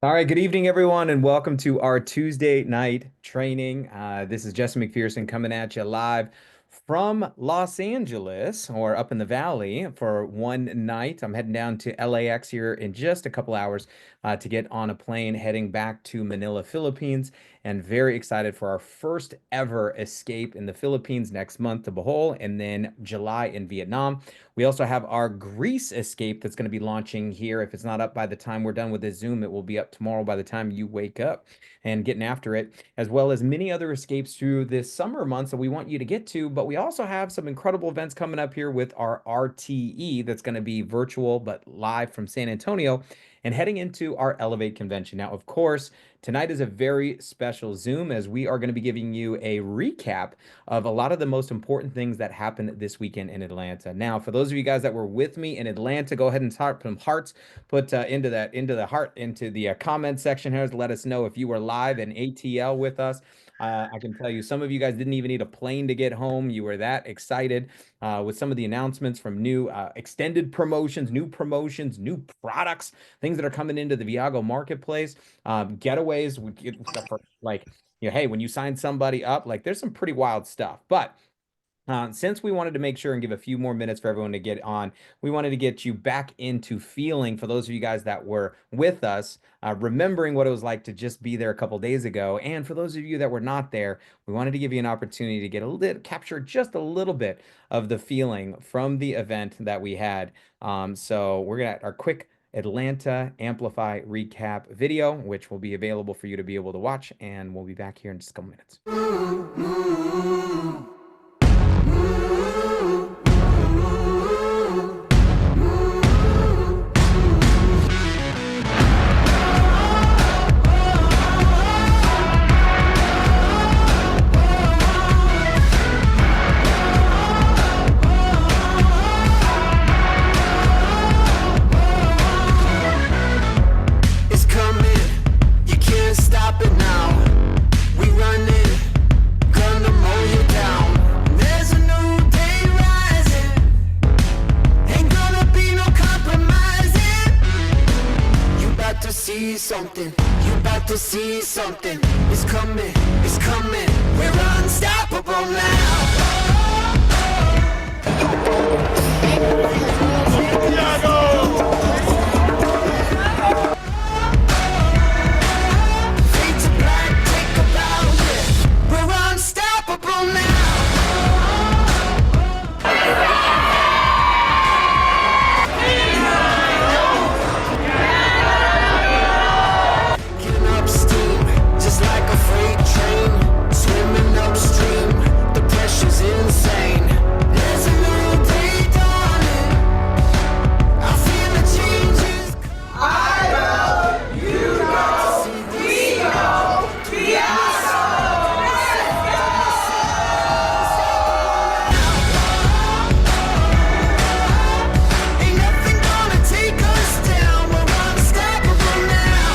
All right, good evening, everyone, and welcome to our Tuesday night training. This is Jesse McPherson coming at you live from Los Angeles or up in the valley for one night. I'm heading down to LAX here in just a couple hours to get on a plane heading back to Manila, Philippines, and very excited for our first ever escape in the Philippines next month to Bohol and then July in Vietnam. We also have our Greece escape that's going to be launching here. If it's not up by the time we're done with this Zoom, it will be up tomorrow by the time you wake up and getting after it, as well as many other escapes through this summer months that we want you to get to. But we also have some incredible events coming up here with our RTE that's going to be virtual but live from San Antonio and heading into our Elevate convention. Now, of course, tonight is a very special Zoom as we are going to be giving you a recap of a lot of the most important things that happened this weekend in Atlanta. Now, for those of you guys that were with me in Atlanta, go ahead and type some hearts, put into the comment section here to let us know if you were live in ATL with us. I can tell you some of you guys didn't even need a plane to get home. You were that excited with some of the announcements from new extended promotions, new products, things that are coming into the Viago marketplace, getaways. Like, hey, when you sign somebody up, like there's some pretty wild stuff. But since we wanted to make sure and give a few more minutes for everyone to get on, we wanted to get you back into feeling for those of you guys that were with us, remembering what it was like to just be there a couple days ago. And for those of you that were not there, we wanted to give you an opportunity to get capture just a little bit of the feeling from the event that we had. So we're gonna our quick Atlanta Amplify recap video, which will be available for you to be able to watch, and we'll be back here in just a couple minutes. You about to see something. It's coming, we're unstoppable now. Fade to black, take a bow. We're unstoppable now. Insane. There's a new day dawning. I feel the changes. I know, you know, we know, we are. Ain't nothing gonna take us down. We're unstoppable now.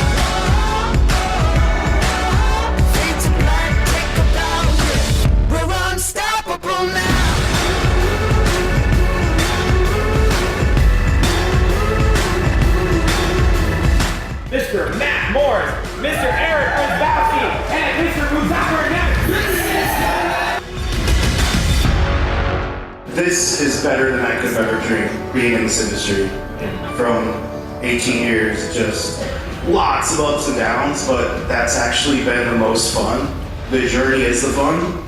Fade to black, take a bow. We're unstoppable now. Mr. Matt Morris, Mr. Eric Rosbowski, and Mr. Muzaffar Nabi. This is better than I could have ever dreamed, being in this industry. From 18 years, just lots of ups and downs, but that's actually been the most fun. The journey is the fun.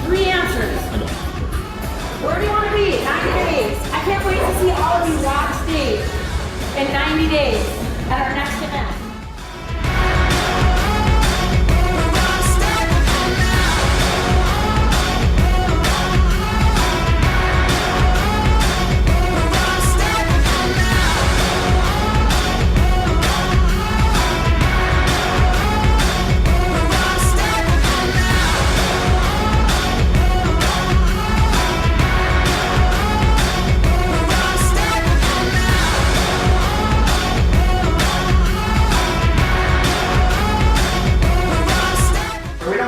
Three answers. Where do you want to be? 90 days. I can't wait to see all of you rock stage in 90 days at our next event.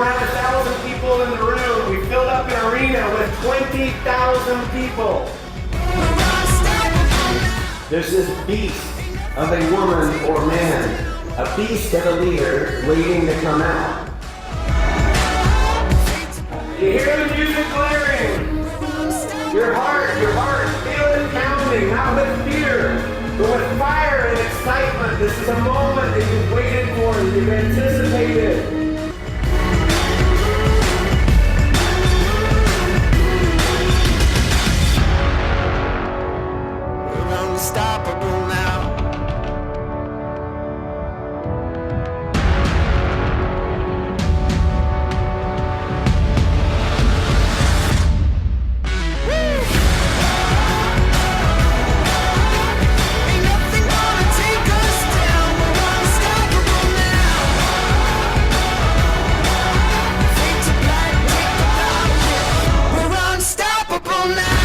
don't have 1,000 people in the room. We filled up an arena with 20,000 people. There's this beast of a woman or man, a beast of a leader waiting to come out. You hear the music blaring. Your heart, feel it pounding, not with fear, but with fire and excitement. This is a moment that you've waited for, that you've anticipated. We're unstoppable now. Ain't nothing gonna take us down. We're unstoppable now. Fade to black, take the power. We're unstoppable now.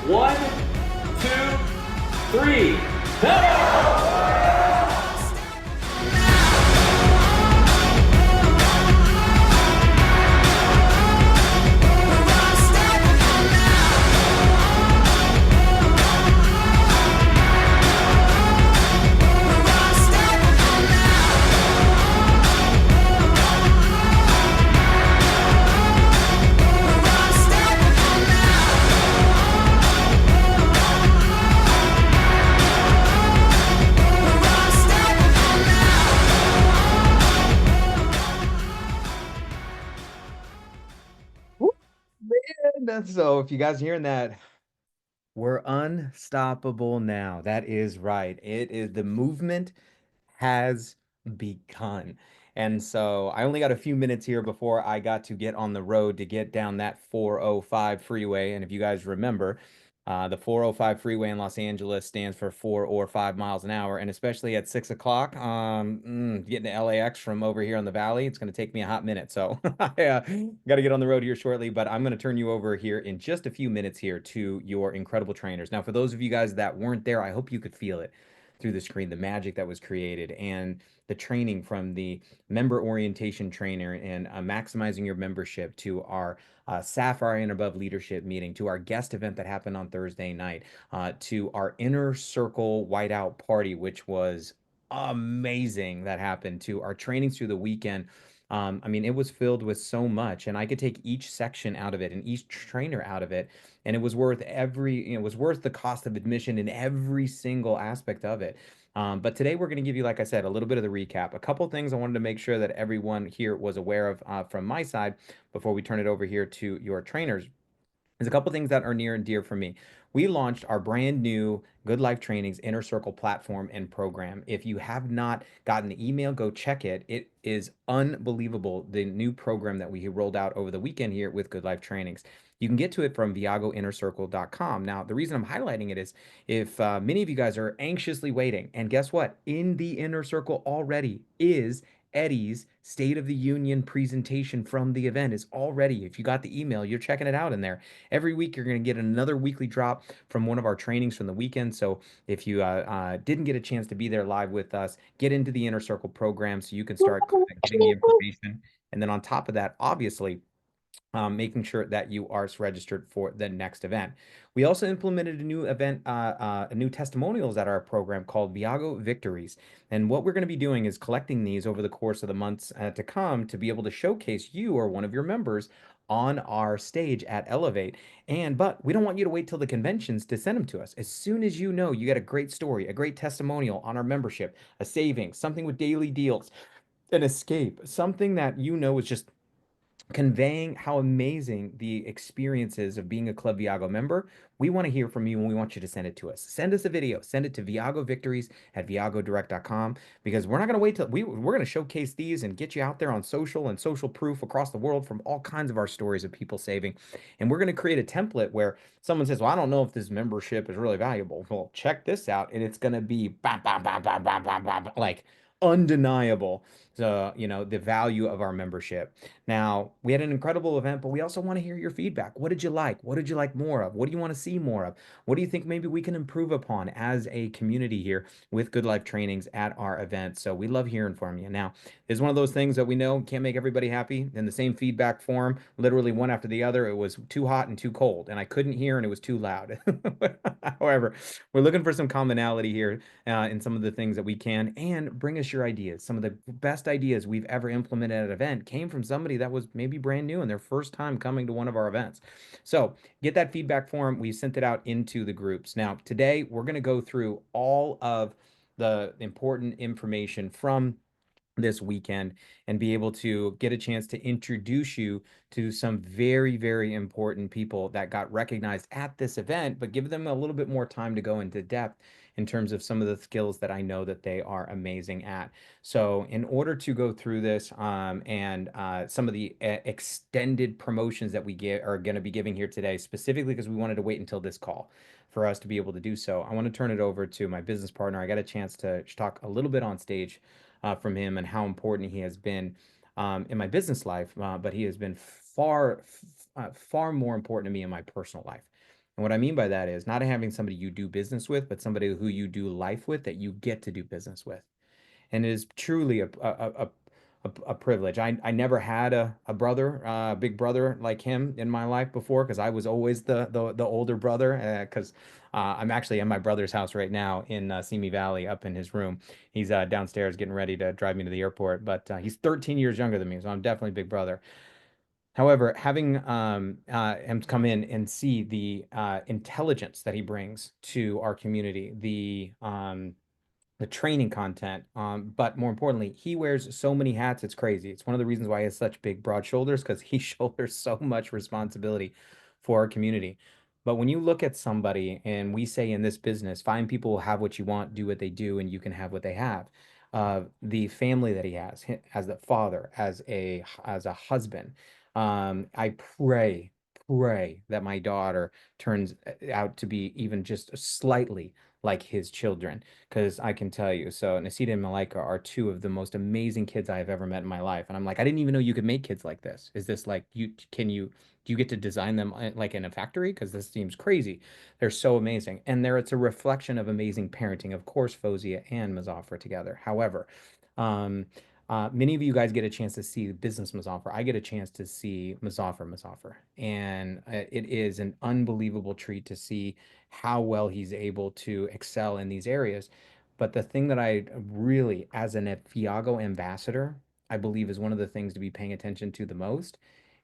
One, two, three. Man, so if you guys are hearing that, we're unstoppable now. That is right. It is the movement has begun. And so I only got a few minutes here before I got to get on the road to get down that 405 freeway. And if you guys remember, the 405 freeway in Los Angeles stands for 4 or 5 miles an hour. And especially at 6 o'clock, getting to LAX from over here in the valley, it's going to take me a hot minute. So I got to get on the road here shortly, but I'm going to turn you over here in just a few minutes here to your incredible trainers. Now, for those of you guys that weren't there, I hope you could feel it through the screen, the magic that was created and the training from the member orientation trainer and maximizing your membership to our Sapphire and Above leadership meeting, to our guest event that happened on Thursday night, to our Inner Circle Whiteout party, which was amazing that happened, to our trainings through the weekend. I mean, it was filled with so much, and I could take each section out of it and each trainer out of it, and it was worth it was worth the cost of admission in every single aspect of it. But today we're going to give you, like I said, a little bit of the recap. A couple things I wanted to make sure that everyone here was aware of from my side before we turn it over here to your trainers. There's a couple things that are near and dear for me. We launched our brand new Good Life Trainings Inner Circle platform and program. If you have not gotten the email, go check it. It is unbelievable, the new program that we rolled out over the weekend here with Good Life Trainings. You can get to it from viagoinnercircle.com. Now, the reason I'm highlighting it is if many of you guys are anxiously waiting, and guess what? In the Inner Circle already is Eddie's State of the Union presentation from the event is already. If you got the email, you're checking it out in there. Every week, you're going to get another weekly drop from one of our trainings from the weekend. So if you didn't get a chance to be there live with us, get into the Inner Circle program so you can start getting the information. And then on top of that, obviously, making sure that you are registered for the next event. We also implemented a new event, a new testimonials at our program called Viago Victories. And what we're going to be doing is collecting these over the course of the months to come to be able to showcase you or one of your members on our stage at Elevate. But we don't want you to wait till the conventions to send them to us. As soon as you know you got a great story, a great testimonial on our membership, a savings, something with daily deals, an escape, something that you know is just conveying how amazing the experience is of being a Club Viago member, we want to hear from you and we want you to send it to us. Send us a video. Send it to viagovictories@viagodirect.com because we're not going to wait till we're going to showcase these and get you out there on social and social proof across the world from all kinds of our stories of people saving. And we're going to create a template where someone says, well, I don't know if this membership is really valuable. Well, check this out. And it's going to be like undeniable the value of our membership. Now, we had an incredible event, but we also want to hear your feedback. What did you like? What did you like more of? What do you want to see more of? What do you think maybe we can improve upon as a community here with Good Life Trainings at our event? So we love hearing from you. Now, it's one of those things that we know can't make everybody happy. In the same feedback form, literally one after the other, it was too hot and too cold, and I couldn't hear and it was too loud. However, we're looking for some commonality here in some of the things that we can, and bring us your ideas. Some of the best ideas we've ever implemented at an event came from somebody that was maybe brand new and their first time coming to one of our events. So get that feedback form. We sent it out into the groups. Now, today we're going to go through all of the important information from this weekend and be able to get a chance to introduce you to some very, very important people that got recognized at this event, but give them a little bit more time to go into depth in terms of some of the skills that I know that they are amazing at. So in order to go through this and some of the extended promotions that we are going to be giving here today, specifically because we wanted to wait until this call for us to be able to do so, I want to turn it over to my business partner. I got a chance to talk a little bit on stage from him and how important he has been in my business life, but he has been far more important to me in my personal life. And what I mean by that is not having somebody you do business with, but somebody who you do life with that you get to do business with. And it is truly a privilege. I never had a brother, a big brother like him in my life before, because I was always the older brother. Because I'm actually in my brother's house right now in Simi Valley, up in his room. He's downstairs getting ready to drive me to the airport, but he's 13 years younger than me, so I'm definitely big brother. However, having him come in and see the intelligence that he brings to our community, the training content, but more importantly, he wears so many hats, it's crazy. It's one of the reasons why he has such big, broad shoulders, because he shoulders so much responsibility for our community. But when you look at somebody, and we say in this business, find people who have what you want, do what they do, and you can have what they have. The family that he has, as a father, as a husband, I pray that my daughter turns out to be even just slightly like his children, because I can tell you. So Nasita and Malika are two of the most amazing kids I have ever met in my life. And I'm like, I didn't even know you could make kids like this. Is this like do you get to design them like in a factory? Because this seems crazy. They're so amazing. And it's a reflection of amazing parenting. Of course, Fozia and Mazafra together. However, many of you guys get a chance to see Business Mazafra. I get a chance to see Mazafra. And it is an unbelievable treat to see how well he's able to excel in these areas. But the thing that I really, as an Viago ambassador, I believe is one of the things to be paying attention to the most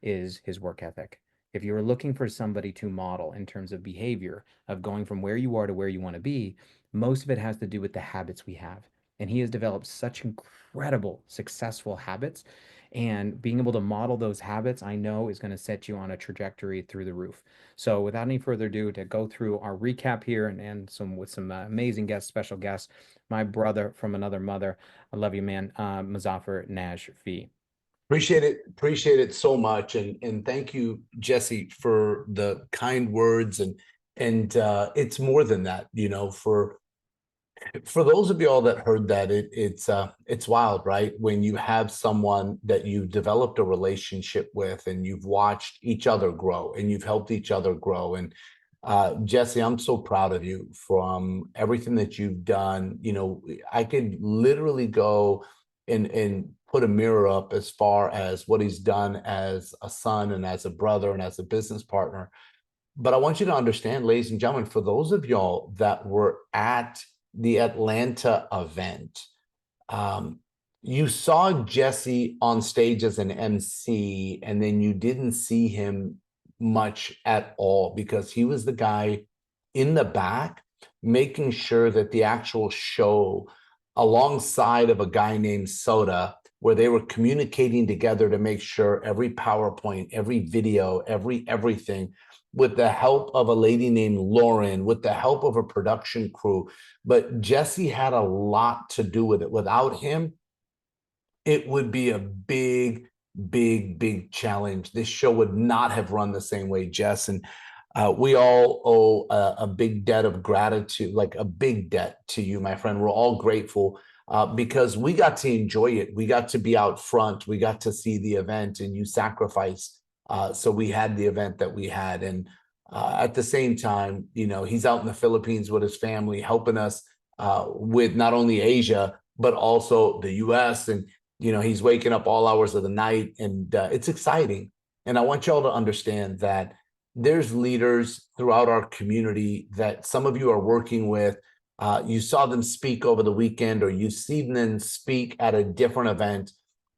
is his work ethic. If you're looking for somebody to model in terms of behavior, of going from where you are to where you want to be, most of it has to do with the habits we have. And he has developed such incredible, successful habits. And being able to model those habits, I know, is going to set you on a trajectory through the roof. So without any further ado, to go through our recap here and some amazing guests, special guests, my brother from another mother, I love you, man, Mazafar Naj Fee. Appreciate it so much, and thank you, Jesse, for the kind words, and it's more than that, for those of y'all that heard that, it's wild, right? When you have someone that you've developed a relationship with, and you've watched each other grow, and you've helped each other grow. And Jesse, I'm so proud of you from everything that you've done. I could literally go and put a mirror up as far as what he's done as a son and as a brother and as a business partner. But I want you to understand, ladies and gentlemen, for those of y'all that were at the Atlanta event, you saw Jesse on stage as an MC, and then you didn't see him much at all because he was the guy in the back making sure that the actual show, alongside of a guy named Soda, where they were communicating together to make sure every PowerPoint, every video, everything, with the help of a lady named Lauren, with the help of a production crew. But Jesse had a lot to do with it. Without him, it would be a big challenge. This show would not have run the same way, Jess. And we all owe a big debt of gratitude, like a big debt to you, my friend. We're all grateful because we got to enjoy it. We got to be out front. We got to see the event, and you sacrificed. So we had the event that we had. And at the same time, you know, he's out in the Philippines with his family, helping us with not only Asia, but also the US. And, you know, he's waking up all hours of the night, and it's exciting. And I want y'all to understand that there's leaders throughout our community that some of you are working with. You saw them speak over the weekend, or you've seen them speak at a different event.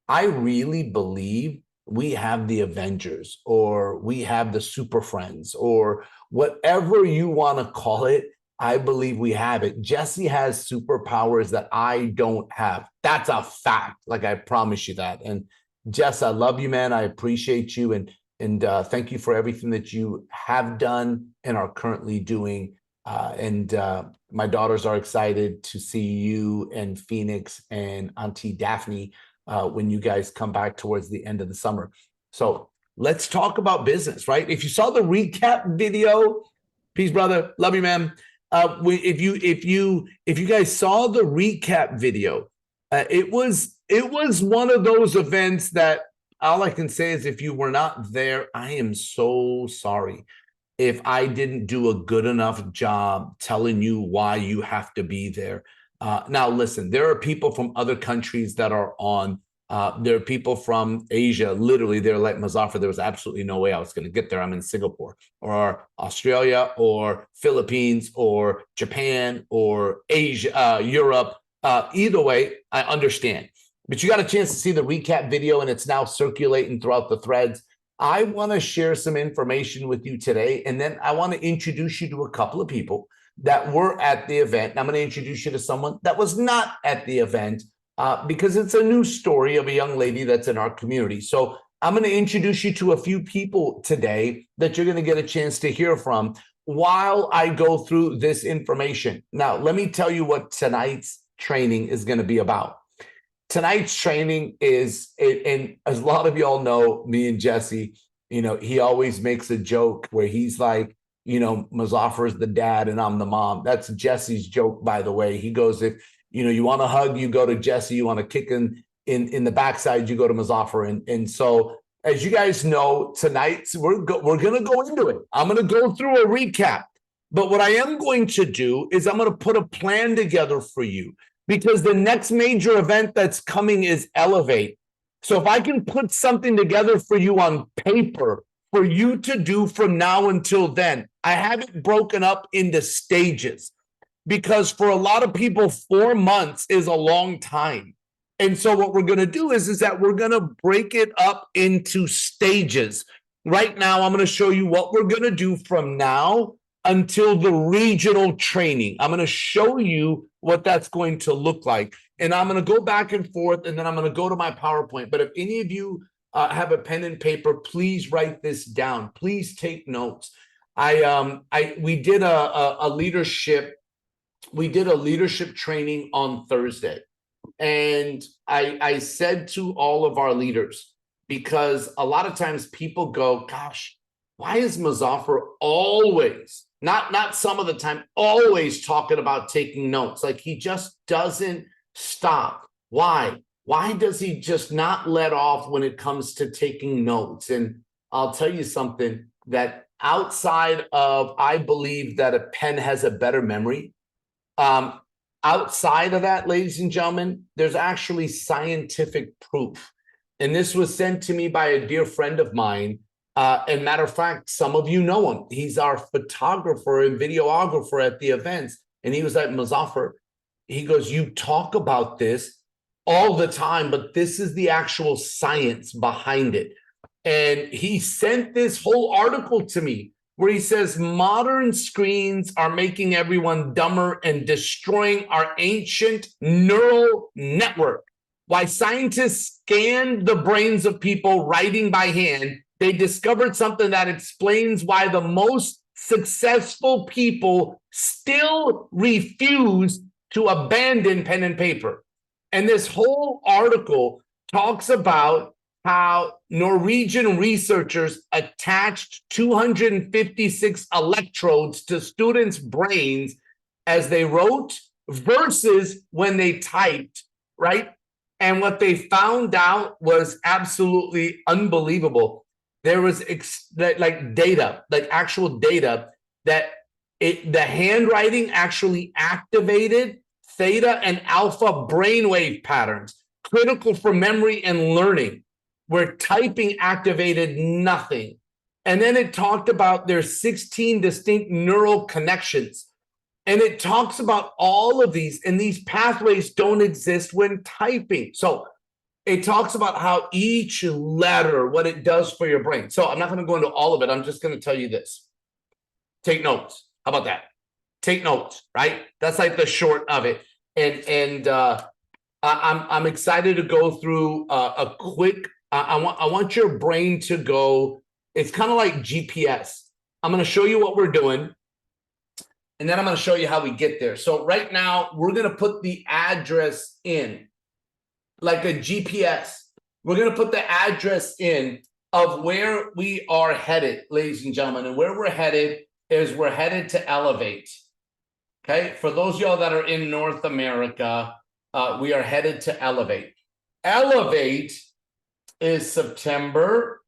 I really believe we have the Avengers, or we have the Super Friends, or whatever you want to call it. I believe we have it. Jesse has superpowers that I don't have. That's a fact. Like, I promise you that. And Jess, I love you, man. I appreciate you. And thank you for everything that you have done and are currently doing. My daughters are excited to see you and Phoenix and Auntie Daphne when you guys come back towards the end of the summer. So let's talk about business, right? If you saw the recap video, peace, brother. Love you, man. If you guys saw the recap video, it was one of those events that all I can say is, if you were not there, I am so sorry if I didn't do a good enough job telling you why you have to be there. Now, listen, there are people from other countries that are on. There are people from Asia. Literally, they're like, Muzaffar, there was absolutely no way I was going to get there. I'm in Singapore or Australia or Philippines or Japan or Asia, Europe. Either way, I understand. But you got a chance to see the recap video, and it's now circulating throughout the threads. I want to share some information with you today, and then I want to introduce you to a couple of people that were at the event. And I'm going to introduce you to someone that was not at the event because it's a new story of a young lady that's in our community. So I'm going to introduce you to a few people today that you're going to get a chance to hear from while I go through this information. Now, let me tell you what tonight's training is going to be about. Tonight's training is, and as a lot of y'all know, me and Jesse, you know, he always makes a joke where he's like, you know, Muzaffar is the dad and I'm the mom. That's Jesse's joke, by the way. He goes, if, you know, you want a hug, you go to Jesse. You want to kick in the backside, you go to Muzaffar. And so, as you guys know, tonight, we're going to go into it. I'm going to go through a recap. But what I am going to do is I'm going to put a plan together for you, because the next major event that's coming is Elevate. So if I can put something together for you on paper for you to do from now until then, I have it broken up into stages, because for a lot of people, 4 months is a long time. And so what we're going to do is that we're going to break it up into stages. Right now, I'm going to show you what we're going to do from now until the regional training. I'm going to show you what that's going to look like. And I'm going to go back and forth, and then I'm going to go to my PowerPoint. But if any of you have a pen and paper, please write this down. Please take notes. We did a leadership training on Thursday. And I said to all of our leaders, because a lot of times people go, gosh, why is Muzaffar always, not some of the time, always talking about taking notes? Like, he just doesn't stop. Why? Why does he just not let off when it comes to taking notes? And I'll tell you something, that outside of, I believe that a pen has a better memory. Outside of that, ladies and gentlemen, there's actually scientific proof. And this was sent to me by a dear friend of mine. And matter of fact, some of you know him. He's our photographer and videographer at the events. And he was like, Muzaffar, he goes, you talk about this all the time, but this is the actual science behind it. And he sent this whole article to me where he says modern screens are making everyone dumber and destroying our ancient neural network. Why scientists scanned the brains of people writing by hand, they discovered something that explains why the most successful people still refuse to abandon pen and paper. And this whole article talks about how Norwegian researchers attached 256 electrodes to students' brains as they wrote versus when they typed, right? And what they found out was absolutely unbelievable. There was data, like actual data, that the handwriting actually activated theta and alpha brainwave patterns, critical for memory and learning, where typing activated nothing. And then it talked about there's 16 distinct neural connections. And it talks about all of these, and these pathways don't exist when typing. So it talks about how each letter, what it does for your brain. So I'm not going to go into all of it. I'm just going to tell you this. Take notes. How about that? Take notes, right? That's like the short of it. And I'm excited to go through a quick. I want your brain to go. It's kind of like GPS. I'm going to show you what we're doing, and then I'm going to show you how we get there. So right now, we're going to put the address in, like a GPS. We're going to put the address in of where we are headed, ladies and gentlemen. And where we're headed is we're headed to Elevate. Okay, for those of y'all that are in North America, we are headed to Elevate. Elevate is September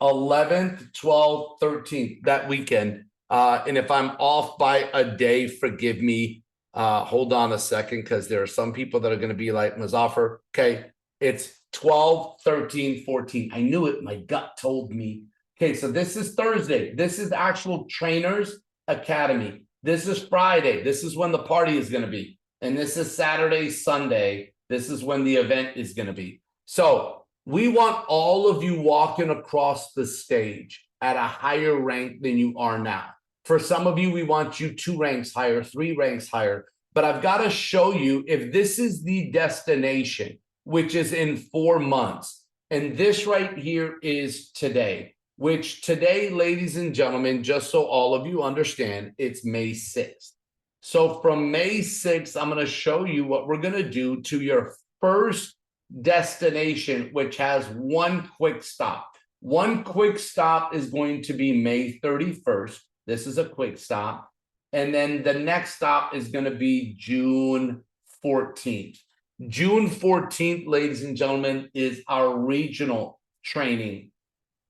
11th, 12th, 13th, that weekend. And if I'm off by a day, forgive me. Hold on a second, because there are some people that are going to be like, Muzaffar, okay, it's 12, 13, 14. I knew it. My gut told me. Okay, so this is Thursday. This is actual Trainers Academy. This is Friday. This is when the party is going to be. And this is Saturday, Sunday. This is when the event is going to be. So we want all of you walking across the stage at a higher rank than you are now. For some of you, we want you 2 ranks higher, 3 ranks higher. But I've got to show you, if this is the destination, which is in 4 months, and this right here is today, which today, ladies and gentlemen, just so all of you understand, it's May 6th. So from May 6th, I'm going to show you what we're going to do to your first destination, which has one quick stop. One quick stop is going to be May 31st. This is a quick stop. And then the next stop is going to be June 14th. June 14th, ladies and gentlemen, is our regional training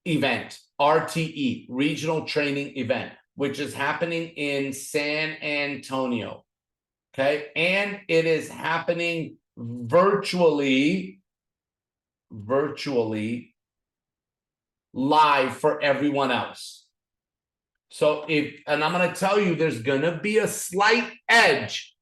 event, RTE, regional training event, which is happening in San Antonio. Okay. And it is happening virtually live for everyone else. So and I'm going to tell you, there's going to be a slight edge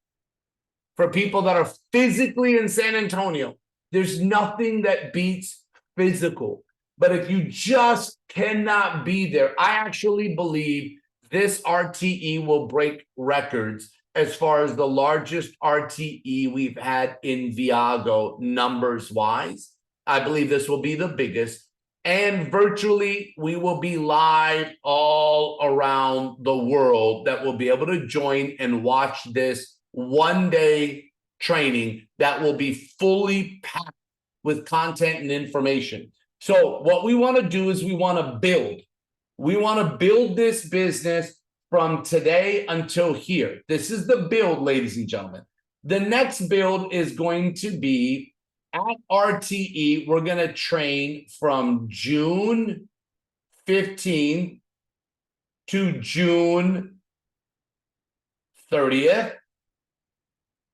for people that are physically in San Antonio. There's nothing that beats physical. But if you just cannot be there, I actually believe this RTE will break records as far as the largest RTE we've had in Viago numbers wise. I believe this will be the biggest. And virtually, we will be live all around the world that will be able to join and watch this one-day training that will be fully packed with content and information. So what we want to do is we want to build. We want to build this business from today until here. This is the build, ladies and gentlemen. The next build is going to be at RTE. We're going to train from June 15th to June 30th.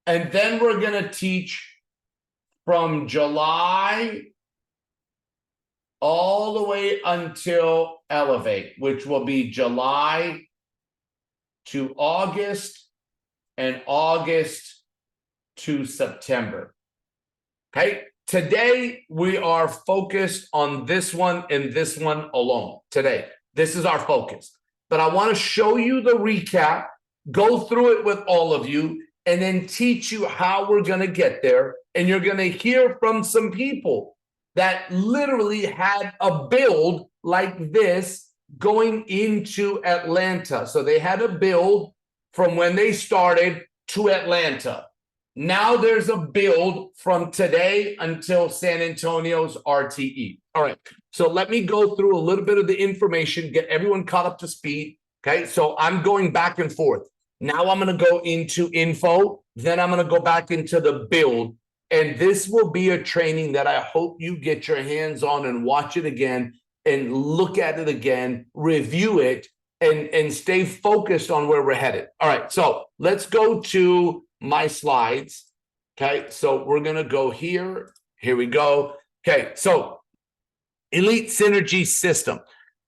And then we're going to teach from July all the way until Elevate, which will be July to August and August to September. Okay, today we are focused on this one and this one alone. Today, this is our focus. But I want to show you the recap, go through it with all of you, and then teach you how we're going to get there. And you're going to hear from some people that literally had a build like this going into Atlanta. So they had a build from when they started to Atlanta. Now there's a build from today until San Antonio's RTE. All right, so let me go through a little bit of the information, get everyone caught up to speed. Okay, so I'm going back and forth. Now I'm going to go into info, then I'm going to go back into the build. And this will be a training that I hope you get your hands on and watch it again and look at it again, review it, and stay focused on where we're headed. All right, so let's go to my slides. Okay, so we're going to go here. Here we go. Okay, so Elite Synergy System.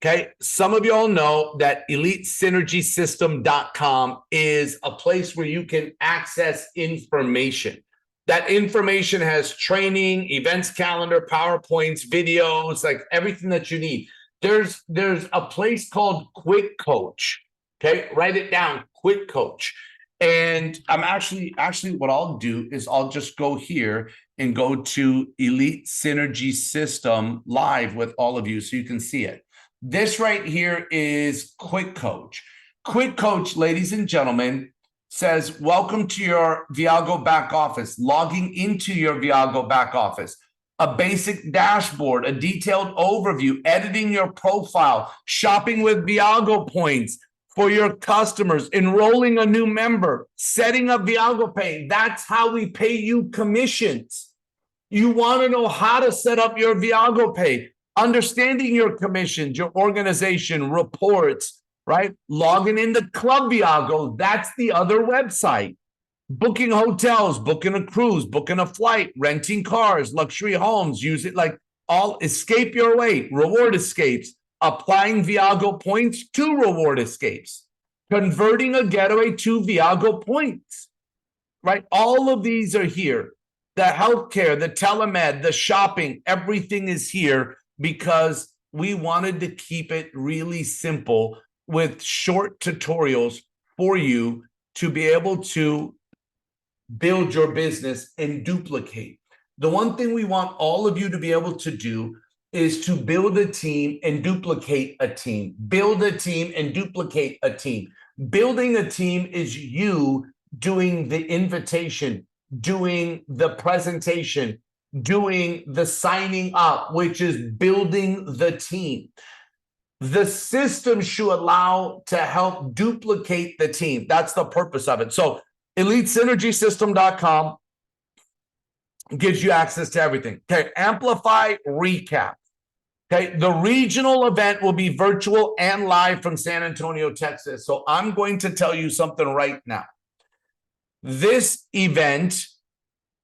Okay, some of y'all know that EliteSynergySystem.com is a place where you can access information. That information has training, events calendar, PowerPoints, videos, like everything that you need. There's a place called Quick Coach. Okay, write it down, Quick Coach. And I'm actually what I'll do is I'll just go here and go to Elite Synergy System live with all of you so you can see it. This right here is Quick Coach. Quick Coach, ladies and gentlemen, says, welcome to your Viago back office, logging into your Viago back office, a basic dashboard, a detailed overview, editing your profile, shopping with Viago points for your customers, enrolling a new member, setting up Viago Pay. That's how we pay you commissions. You want to know how to set up your Viago Pay, understanding your commissions, your organization, reports, right? Logging into Club Viago, that's the other website. Booking hotels, booking a cruise, booking a flight, renting cars, luxury homes, use it like all escape your way, reward escapes, applying Viago points to reward escapes, converting a getaway to Viago points, right? All of these are here. The healthcare, the telemed, the shopping, everything is here because we wanted to keep it really simple with short tutorials for you to be able to build your business and duplicate. The one thing we want all of you to be able to do is to build a team and duplicate a team. Build a team and duplicate a team. Building a team is you doing the invitation, doing the presentation, doing the signing up, which is building the team. The system should allow to help duplicate the team. That's the purpose of it. So EliteSynergySystem.com gives you access to everything. Okay, Amplify Recap. Okay, the regional event will be virtual and live from San Antonio, Texas. So I'm going to tell you something right now. This event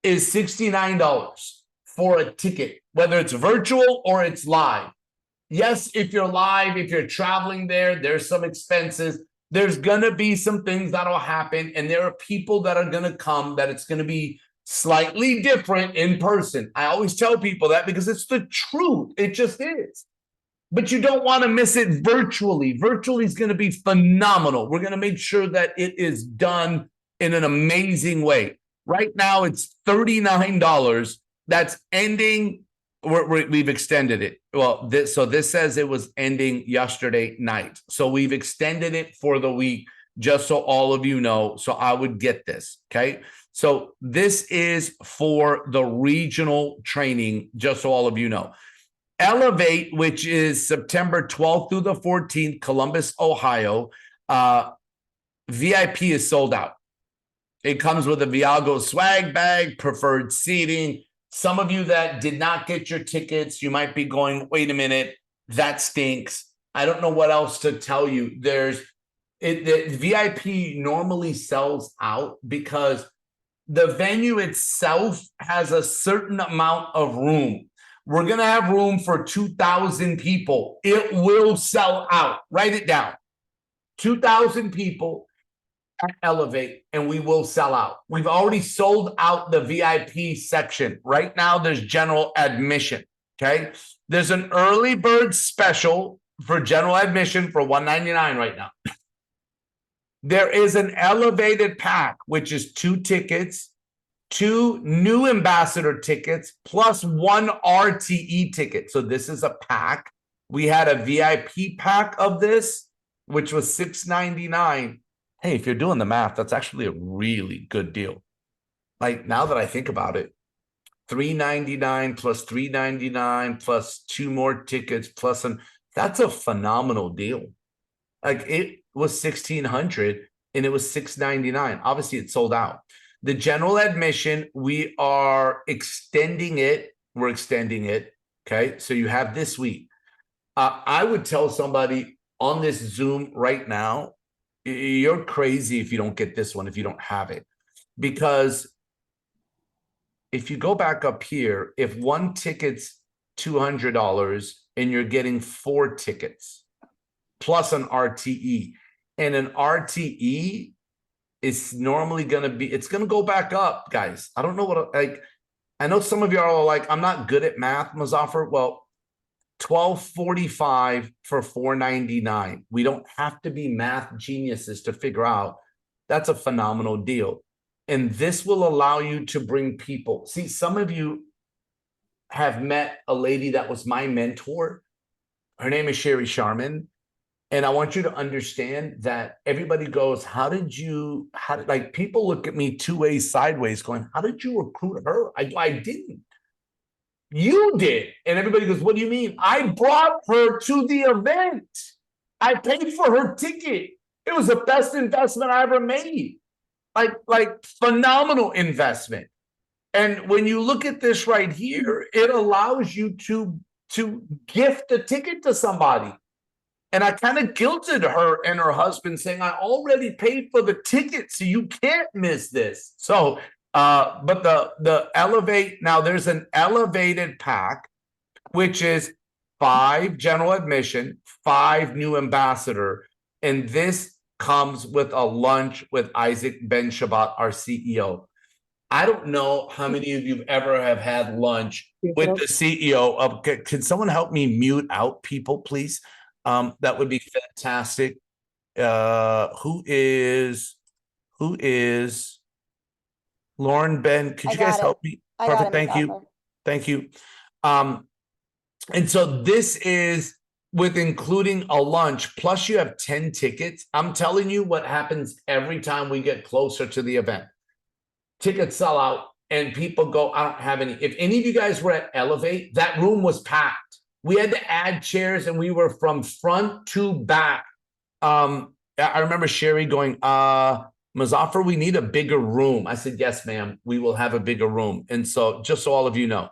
is $69 for a ticket, whether it's virtual or it's live. Yes, if you're live, if you're traveling there, there's some expenses. There's going to be some things that'll happen. And there are people that are going to come that it's going to be slightly different in person. I always tell people that because it's the truth. It just is. But you don't want to miss it virtually. Virtually is going to be phenomenal. We're going to make sure that it is done in an amazing way. Right now, it's $39. That's ending. We've extended it. Well, this says it was ending yesterday night. So we've extended it for the week, just so all of you know. So I would get this, okay? So this is for the regional training, just so all of you know. Elevate, which is September 12th through the 14th, Columbus, Ohio. VIP is sold out. It comes with a Viago swag bag, preferred seating. Some of you that did not get your tickets, you might be going, wait a minute, that stinks. I don't know what else to tell you. The VIP normally sells out because The venue itself has a certain amount of room. We're going to have room for 2,000 people. It will sell out. Write it down. 2,000 people at Elevate, and we will sell out. We've already sold out the VIP section. Right now, there's general admission. Okay. There's an early bird special for general admission for $199 right now. There is an elevated pack, which is 2 tickets, 2 new ambassador tickets, plus 1 RTE ticket. So this is a pack. We had a VIP pack of this, which was $699. Hey, if you're doing the math, that's actually a really good deal. Like, now that I think about it, $399 plus $399 plus 2 more tickets plus that's a phenomenal deal. Like, it was $1,600 and it was $699. Obviously, it sold out. The general admission, we are extending it. We're extending it. Okay, so you have this week. I would tell somebody on this Zoom right now, you're crazy if you don't get this one, if you don't have it. Because if you go back up here, if 1 ticket's $200 and you're getting 4 tickets plus an RTE, and an RTE is normally going to be, it's going to go back up, guys. I don't know what, like, I know some of y'all are like, I'm not good at math, Muzaffar. Well, $1,245 for $499. We don't have to be math geniuses to figure out that's a phenomenal deal. And this will allow you to bring people. See, some of you have met a lady that was my mentor. Her name is Sherry Sharman. And I want you to understand that everybody goes, like, people look at me 2 ways sideways going, how did you recruit her? I didn't. You did. And everybody goes, what do you mean? I brought her to the event. I paid for her ticket. It was the best investment I ever made. Like phenomenal investment. And when you look at this right here, it allows you to gift a ticket to somebody. And I kind of guilted her and her husband saying, I already paid for the ticket, so you can't miss this. So, but the Elevate, now there's an elevated pack, which is 5 general admission, 5 new ambassador. And this comes with a lunch with Isaac Ben Shabbat, our CEO. I don't know how many of you ever have had lunch with the CEO of, can someone help me mute out people, please? That would be fantastic. Who is Lauren Ben? Could you guys help me? Perfect. Thank you. Thank you. And so this is with including a lunch, plus you have 10 tickets. I'm telling you what happens every time we get closer to the event. Tickets sell out and people go, I don't have any. If any of you guys were at Elevate, that room was packed. We had to add chairs and we were from front to back. I remember Sherry going, Muzaffar, we need a bigger room. I said, yes, ma'am, we will have a bigger room. And so just so all of you know,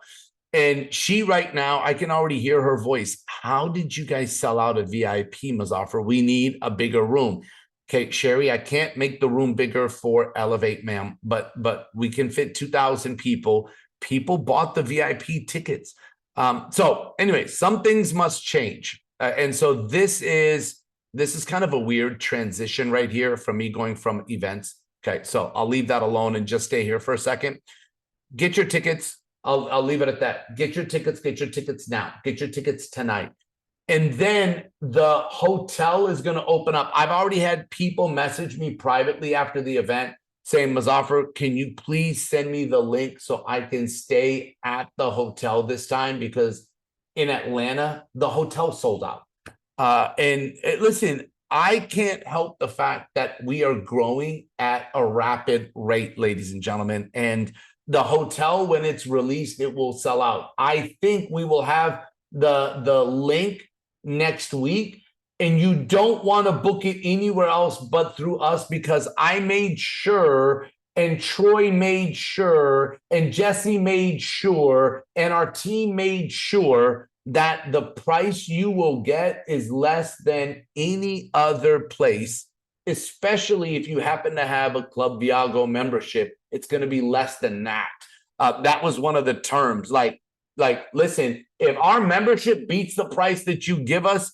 and she right now, I can already hear her voice. How did you guys sell out a VIP, Muzaffar? We need a bigger room. Okay, Sherry, I can't make the room bigger for Elevate, ma'am, but we can fit 2,000 people. People bought the VIP tickets. So anyway, some things must change. And so this is kind of a weird transition right here from me going from events. Okay, so I'll leave that alone and just stay here for a second. Get your tickets. I'll leave it at that. Get your tickets now. Get your tickets tonight. And then the hotel is going to open up. I've already had people message me privately after the event saying, Muzaffar, can you please send me the link so I can stay at the hotel this time? Because in Atlanta, the hotel sold out. Listen, I can't help the fact that we are growing at a rapid rate, ladies and gentlemen. And the hotel, when it's released, it will sell out. I think we will have the link next week. And you don't want to book it anywhere else but through us, because I made sure, and Troy made sure, and Jesse made sure, and our team made sure that the price you will get is less than any other place, especially if you happen to have a Club Viago membership. It's going to be less than that. That was one of the terms. Like, listen, if our membership beats the price that you give us,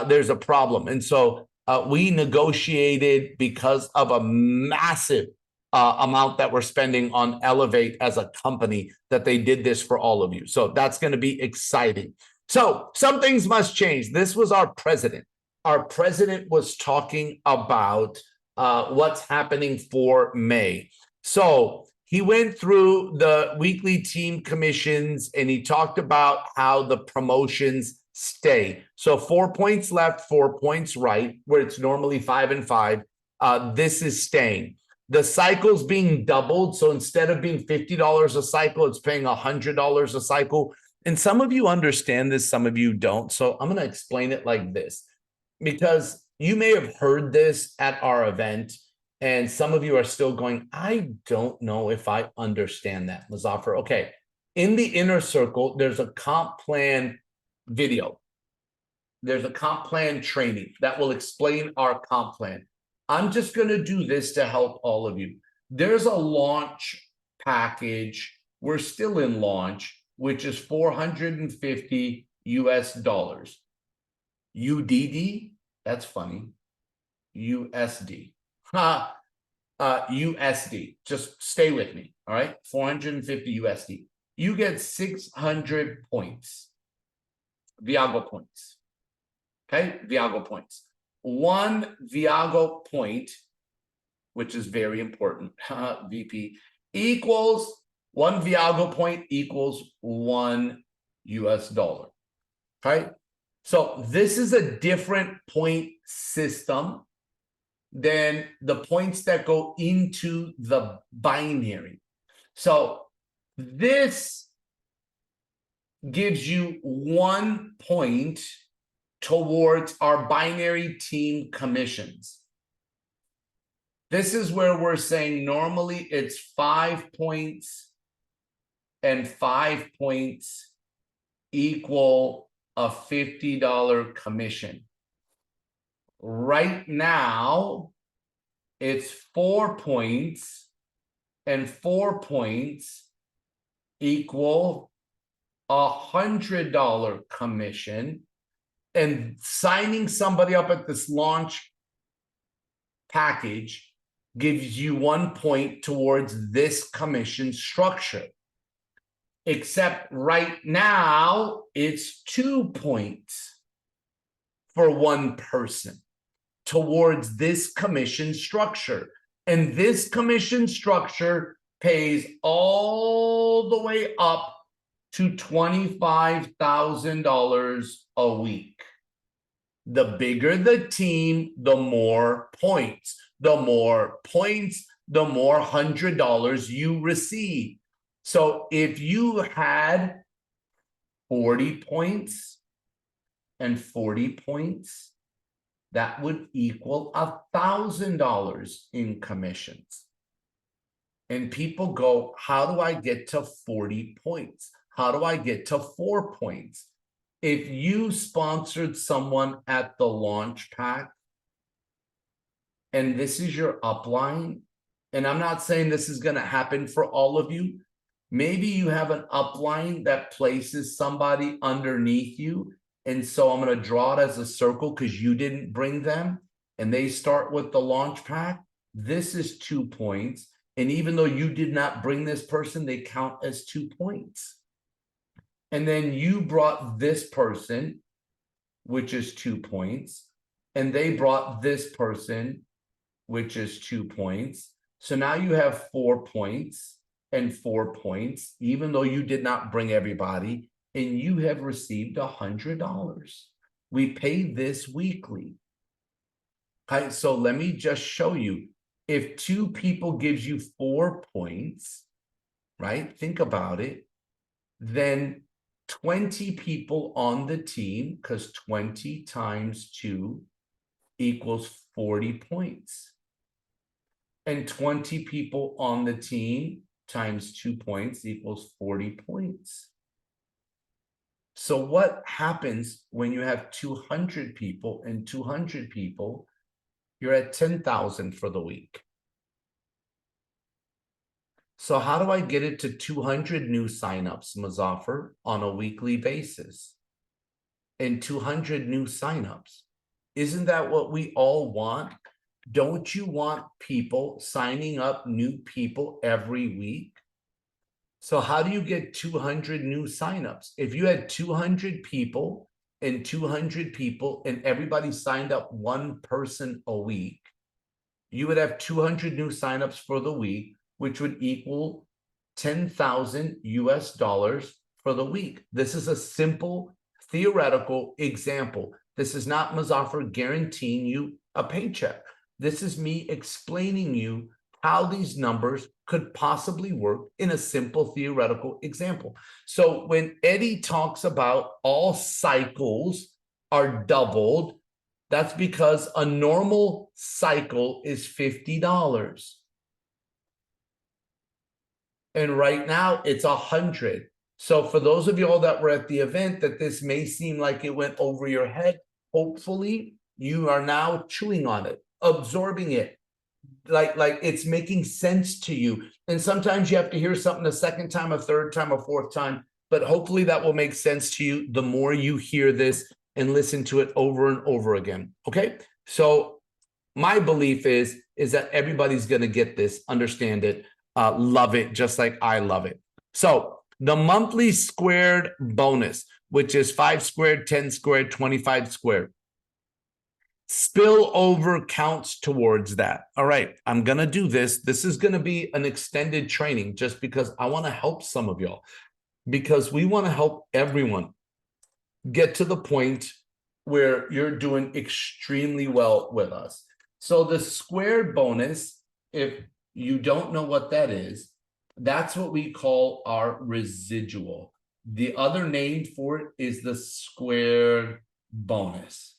there's a problem. And so we negotiated because of a massive amount that we're spending on Elevate as a company, that they did this for all of you. So that's going to be exciting. So some things must change. This was our president. Our president was talking about what's happening for May. So he went through the weekly team commissions and he talked about how the promotions stay. So 4 points left, 4 points right, where it's normally 5 and 5. This is staying. The cycle's being doubled. So instead of being $50 a cycle, it's paying $100 a cycle. And some of you understand this, some of you don't. So I'm going to explain it like this, because you may have heard this at our event, and some of you are still going, I don't know if I understand that, Muzaffar. Okay, in the inner circle, there's a comp plan video. There's a comp plan training that will explain our comp plan. I'm just going to do this to help all of you. There's a launch package. We're still in launch, which is $450 US. UDD, that's funny. USD. USD. Just stay with me. All right. 450 USD. You get 600 points. Viago points. Okay. Viago points. One Viago point, which is very important, VP, equals one Viago point equals $1 US. Okay. So this is a different point system than the points that go into the binary. So this gives you 1 point towards our binary team commissions. This is where we're saying normally it's 5 points and 5 points equal a $50 commission. Right now, it's 4 points and 4 points equal $100 commission. And signing somebody up at this launch package gives you 1 point towards this commission structure. Except right now, it's 2 points for one person towards this commission structure. And this commission structure pays all the way up to $25,000 a week. The bigger the team, the more points. The more points, the more $100 you receive. So if you had 40 points and 40 points, that would equal $1,000 in commissions. And people go, how do I get to 40 points? How do I get to 4 points? If you sponsored someone at the launch pack, and this is your upline, and I'm not saying this is going to happen for all of you. Maybe you have an upline that places somebody underneath you. And so I'm going to draw it as a circle because you didn't bring them. And they start with the launch pack. This is 2 points. And even though you did not bring this person, they count as 2 points. And then you brought this person, which is 2 points. And they brought this person, which is 2 points. So now you have 4 points and 4 points, even though you did not bring everybody, and you have received $100. We pay this weekly. Okay, so let me just show you. If 2 people gives you 4 points, right? Think about it. Then 20 people on the team, because 20 times 2 equals 40 points. And 20 people on the team times 2 points equals 40 points. So what happens when you have 200 people and 200 people? You're at 10,000 for the week. So how do I get it to 200 new signups, Muzaffar, on a weekly basis? And 200 new signups. Isn't that what we all want? Don't you want people signing up, new people every week? So how do you get 200 new signups? If you had 200 people and 200 people and everybody signed up one person a week, you would have 200 new signups for the week, which would equal 10,000 US dollars for the week. This is a simple theoretical example. This is not Muzaffar guaranteeing you a paycheck. This is me explaining you how these numbers could possibly work in a simple theoretical example. So when Eddie talks about all cycles are doubled, that's because a normal cycle is $50. And right now it's 100. So for those of y'all that were at the event that this may seem like it went over your head, hopefully you are now chewing on it, absorbing it, like it's making sense to you. And sometimes you have to hear something a second time, a third time, a fourth time, but hopefully that will make sense to you the more you hear this and listen to it over and over again. Okay, so my belief is that everybody's going to get this, understand it, love it, just like I love it. So the monthly squared bonus, which is 5 squared, 10 squared, 25 squared. Spillover counts towards that. All right, I'm going to do this. This is going to be an extended training just because I want to help some of y'all, because we want to help everyone get to the point where you're doing extremely well with us. So the squared bonus, if you don't know what that is, that's what we call our residual. The other name for it is the squared bonus.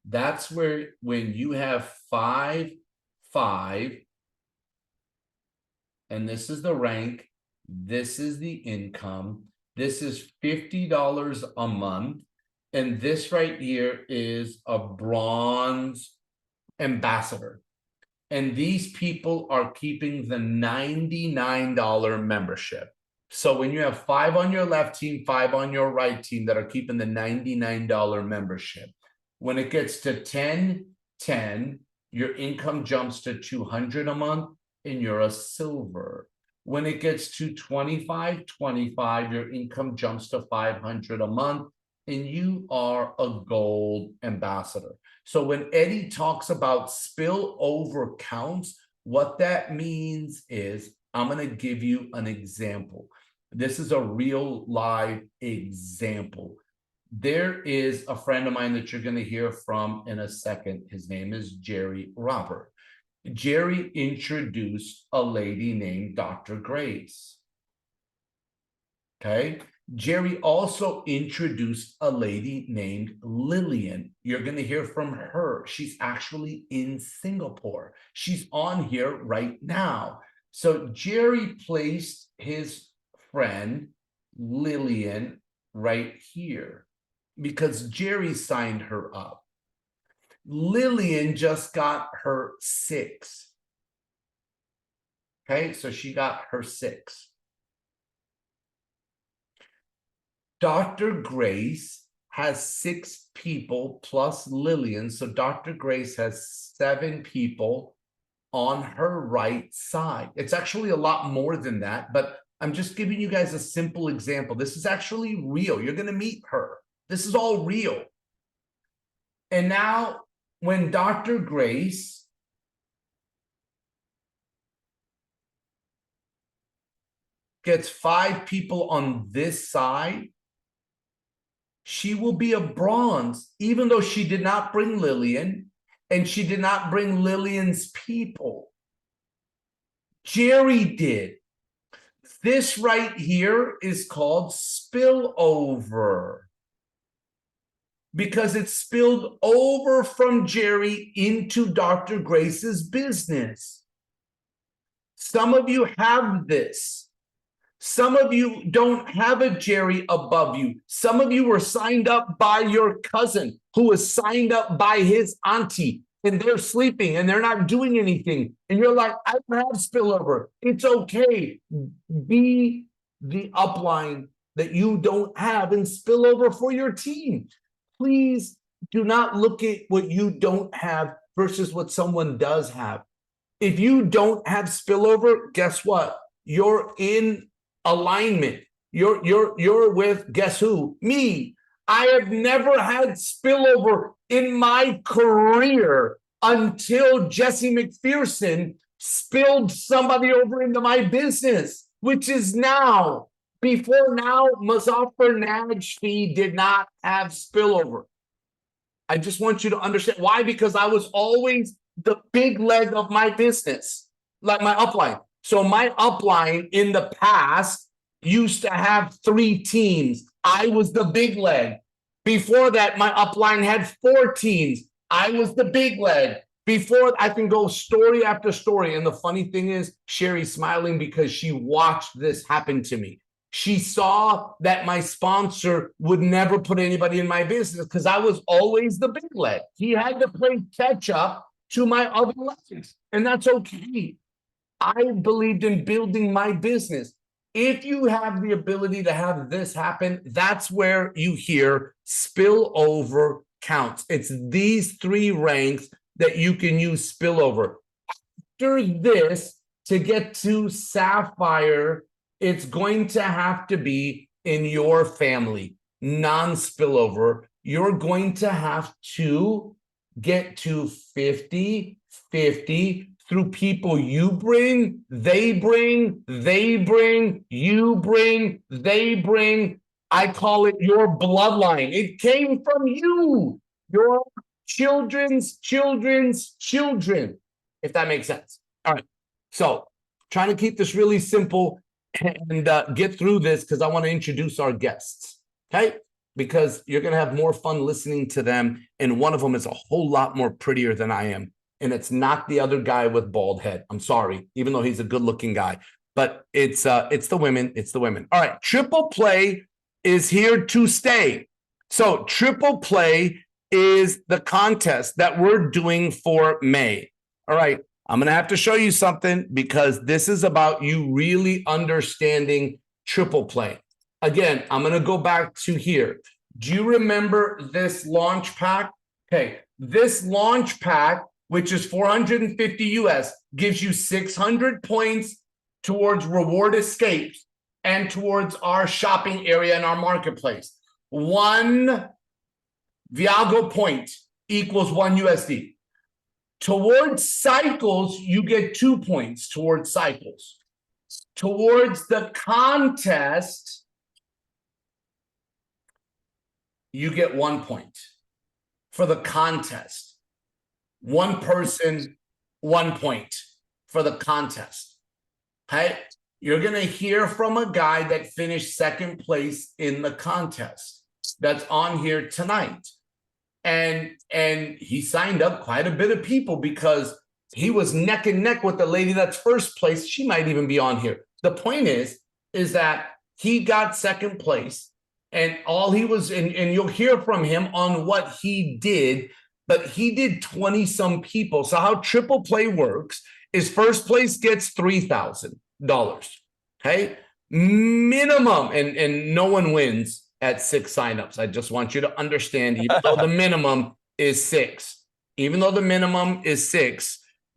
That's where when you have 5, 5, and this is the rank, this is the income, this is $50 a month, and this right here is a bronze ambassador. And these people are keeping the $99 membership. So when you have 5 on your left team, 5 on your right team that are keeping the $99 membership, when it gets to 10, 10, your income jumps to 200 a month and you're a silver. When it gets to 25, 25, your income jumps to 500 a month and you are a gold ambassador. So when Eddie talks about spillover counts, what that means is, I'm going to give you an example. This is a real live example. There is a friend of mine that you're going to hear from in a second. His name is Jerry Robert. Jerry introduced a lady named Dr. Grace. Okay. Jerry also introduced a lady named Lillian. You're going to hear from her. She's actually in Singapore. She's on here right now. So Jerry placed his friend Lillian right here because Jerry signed her up. Lillian just got her 6. Okay, so she got her 6. Dr. Grace has 6 people plus Lillian. So Dr. Grace has 7 people on her right side. It's actually a lot more than that, but I'm just giving you guys a simple example. This is actually real. You're going to meet her. This is all real. And now when Dr. Grace gets 5 people on this side, she will be a bronze, even though she did not bring Lillian and she did not bring Lillian's people. Jerry did. This right here is called spillover because it spilled over from Jerry into Dr. Grace's business. Some of you have this. Some of you don't have a Jerry above you. Some of you were signed up by your cousin who was signed up by his auntie and they're sleeping and they're not doing anything. And you're like, I don't have spillover. It's okay. Be the upline that you don't have and spill over for your team. Please do not look at what you don't have versus what someone does have. If you don't have spillover, guess what? You're in alignment. You're with, guess who? Me. I have never had spillover in my career until Jesse McPherson spilled somebody over into my business, which is now. Before now, Muzaffar Najfi did not have spillover. I just want you to understand why, because I was always the big leg of my business, like my upline. So my upline in the past used to have 3 teams. I was the big leg. Before that, my upline had 4 teams. I was the big leg. Before, I can go story after story. And the funny thing is, Sherry's smiling because she watched this happen to me. She saw that my sponsor would never put anybody in my business because I was always the big leg. He had to play catch up to my other legs, and that's okay. I believed in building my business. If you have the ability to have this happen, that's where you hear spillover counts. It's these 3 ranks that you can use spillover. After this, to get to Sapphire, it's going to have to be in your family, non-spillover. You're going to have to get to 50-50 through people you bring, they bring, you bring, they bring. I call it your bloodline. It came from you, your children's children's children, if that makes sense. All right. So trying to keep this really simple and get through this because I want to introduce our guests, okay? Because you're going to have more fun listening to them, and one of them is a whole lot more prettier than I am, and it's not the other guy with bald head. I'm sorry, even though he's a good-looking guy, but it's the women. It's the women. All right, Triple Play is here to stay. So Triple Play is the contest that we're doing for May. All right. I'm going to have to show you something because this is about you really understanding Triple Play. Again, I'm going to go back to here. Do you remember this launch pack? Okay, this launch pack, which is 450 US, gives you 600 points towards reward escapes and towards our shopping area in our marketplace. 1 Viago point equals 1 USD. Towards cycles, you get 2 points towards cycles. Towards the contest, you get 1 point for the contest. 1 person, 1 point for the contest. Okay? You're going to hear from a guy that finished 2nd place in the contest that's on here tonight. And he signed up quite a bit of people because he was neck and neck with the lady that's 1st place. She might even be on here. The point is that he got 2nd place, and all he was, and you'll hear from him on what he did, but he did 20-some people. So how Triple Play works is 1st place gets $3,000, okay? Minimum, and no one wins at 6 signups. I just want you to understand, even though the minimum is 6,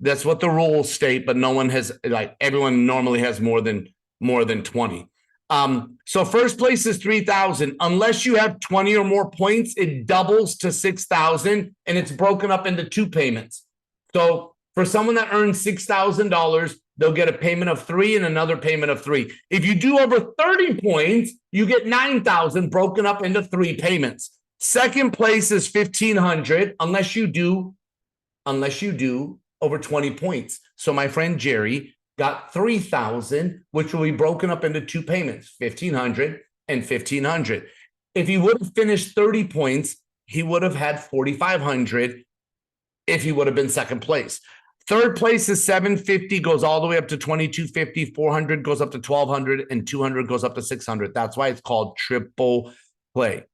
that's what the rules state, but no one has, like, everyone normally has more than 20. So 1st place is 3,000. Unless you have 20 or more points, it doubles to 6,000, and it's broken up into 2 payments. So for someone that earns $6,000, they'll get a payment of 3 and another payment of 3. If you do over 30 points, you get 9,000 broken up into 3 payments. 2nd place is 1,500 unless you do over 20 points. So my friend Jerry got 3,000, which will be broken up into 2 payments, 1,500 and 1,500. If he would have finished 30 points, he would have had 4,500 if he would have been 2nd place. 3rd place is 750, goes all the way up to 2,250, 400 goes up to 1,200, and 200 goes up to 600. That's why it's called Triple Play.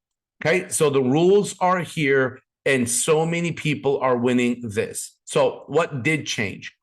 Okay, so the rules are here. And so many people are winning this. So what did change?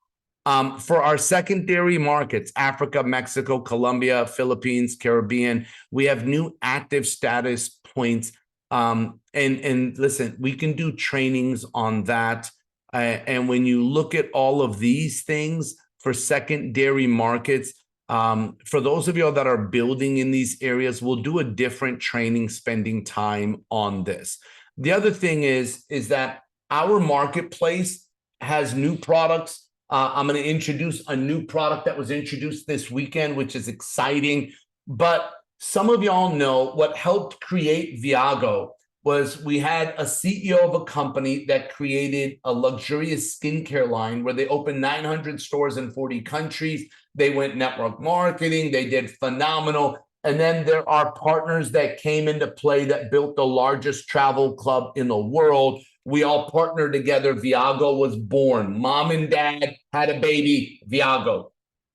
For our secondary markets, Africa, Mexico, Colombia, Philippines, Caribbean, we have new active status points. And listen, we can do trainings on that. And when you look at all of these things for secondary markets, for those of you that are building in these areas, we'll do a different training spending time on this. The other thing is that our marketplace has new products. I'm going to introduce a new product that was introduced this weekend, which is exciting. But some of y'all know what helped create Viago was we had a CEO of a company that created a luxurious skincare line where they opened 900 stores in 40 countries. They went network marketing. They did phenomenal. And then there are partners that came into play that built the largest travel club in the world. We all partnered together. Viago was born. Mom and dad had a baby, Viago.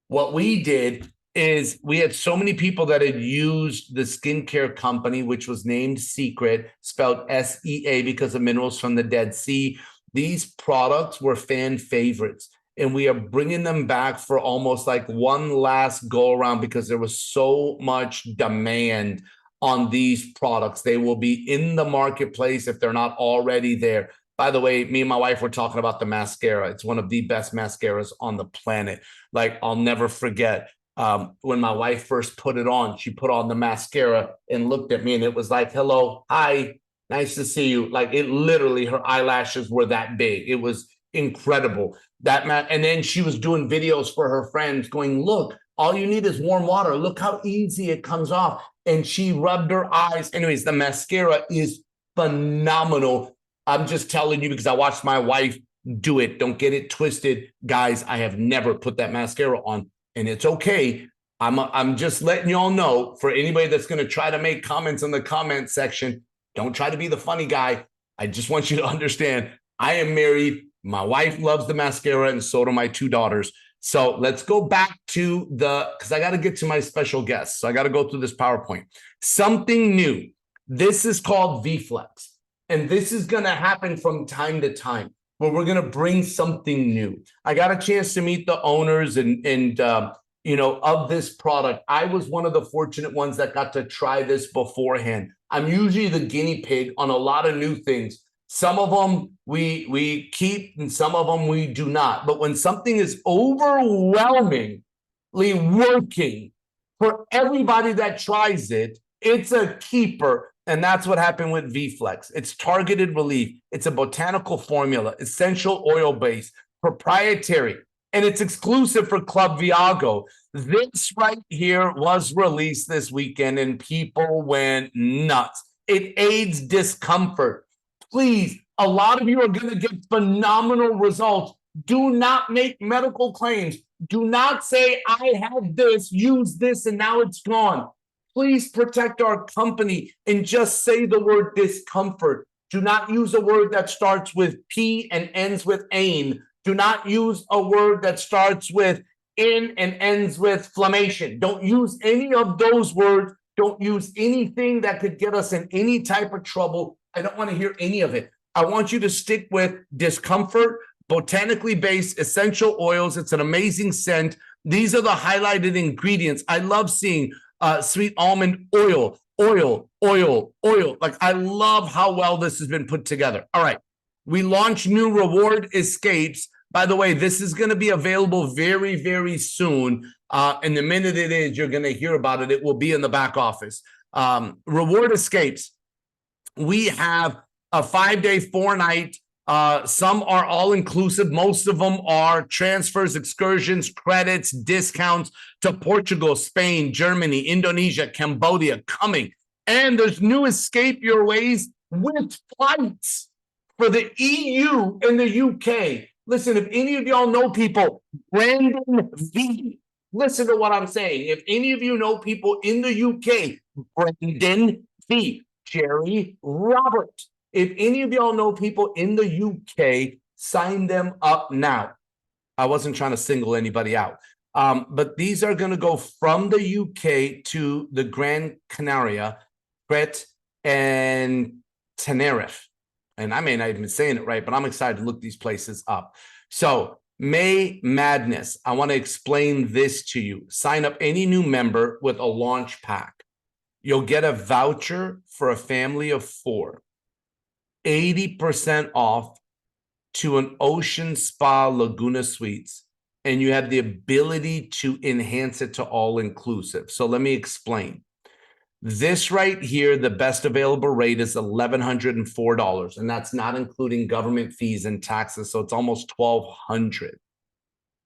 What we did is we had so many people that had used the skincare company, which was named Secret, spelled SEA because of minerals from the Dead Sea. These products were fan favorites. And we are bringing them back for almost like one last go around because there was so much demand on these products. They will be in the marketplace if they're not already there. By the way, me and my wife were talking about the mascara. It's one of the best mascaras on the planet. Like, I'll never forget when my wife first put it on, she put on the mascara and looked at me and it was like, hello, hi, nice to see you. Like, it literally, her eyelashes were that big. It was incredible. And then she was doing videos for her friends going, look, all you need is warm water. Look how easy it comes off. And she rubbed her eyes. Anyways, the mascara is phenomenal. I'm just telling you because I watched my wife do it. Don't get it twisted. Guys, I have never put that mascara on, and it's okay. I'm just letting you all know, for anybody that's going to try to make comments in the comment section, don't try to be the funny guy. I just want you to understand, I am married. My wife loves the mascara, and so do my two daughters. So let's go back to because I got to get to my special guest. So I got to go through this PowerPoint. Something new. This is called VFlex. And this is going to happen from time to time, where we're going to bring something new. I got a chance to meet the owners and of this product. I was one of the fortunate ones that got to try this beforehand. I'm usually the guinea pig on a lot of new things. Some of them we keep and some of them we do not. But when something is overwhelmingly working for everybody that tries it, it's a keeper. And that's what happened with VFlex. It's targeted relief. It's a botanical formula, essential oil base, proprietary, and it's exclusive for Club Viago. This right here was released this weekend and people went nuts. It aids discomfort. Please, a lot of you are going to get phenomenal results. Do not make medical claims. Do not say, I have this, use this, and now it's gone. Please protect our company and just say the word discomfort. Do not use a word that starts with P and ends with ain. Do not use a word that starts with in and ends with flammation. Don't use any of those words. Don't use anything that could get us in any type of trouble. I don't want to hear any of it. I want you to stick with discomfort, botanically based essential oils. It's an amazing scent. These are the highlighted ingredients. I love seeing sweet almond oil. Like, I love how well this has been put together. All right. We launched new reward escapes. By the way, this is going to be available very, very soon. And the minute it is, you're going to hear about it. It will be in the back office. Reward escapes. We have a 5-day, 4-night. Some are all inclusive. Most of them are transfers, excursions, credits, discounts to Portugal, Spain, Germany, Indonesia, Cambodia coming. And there's new escape your ways with flights for the EU and the UK. Listen, if any of y'all know people, Brandon V, listen to what I'm saying. If any of you know people in the UK, Brandon V, Jerry Robert. If any of y'all know people in the UK, sign them up now. I wasn't trying to single anybody out. But these are going to go from the UK to the Gran Canaria, Crete, and Tenerife. And I may not even be saying it right, but I'm excited to look these places up. So May Madness, I want to explain this to you. Sign up any new member with a launch pack. You'll get a voucher for a family of 4, 80% off to an Ocean Spa Laguna Suites, and you have the ability to enhance it to all inclusive. So let me explain. This right here, the best available rate is $1,104, and that's not including government fees and taxes, so it's almost $1,200.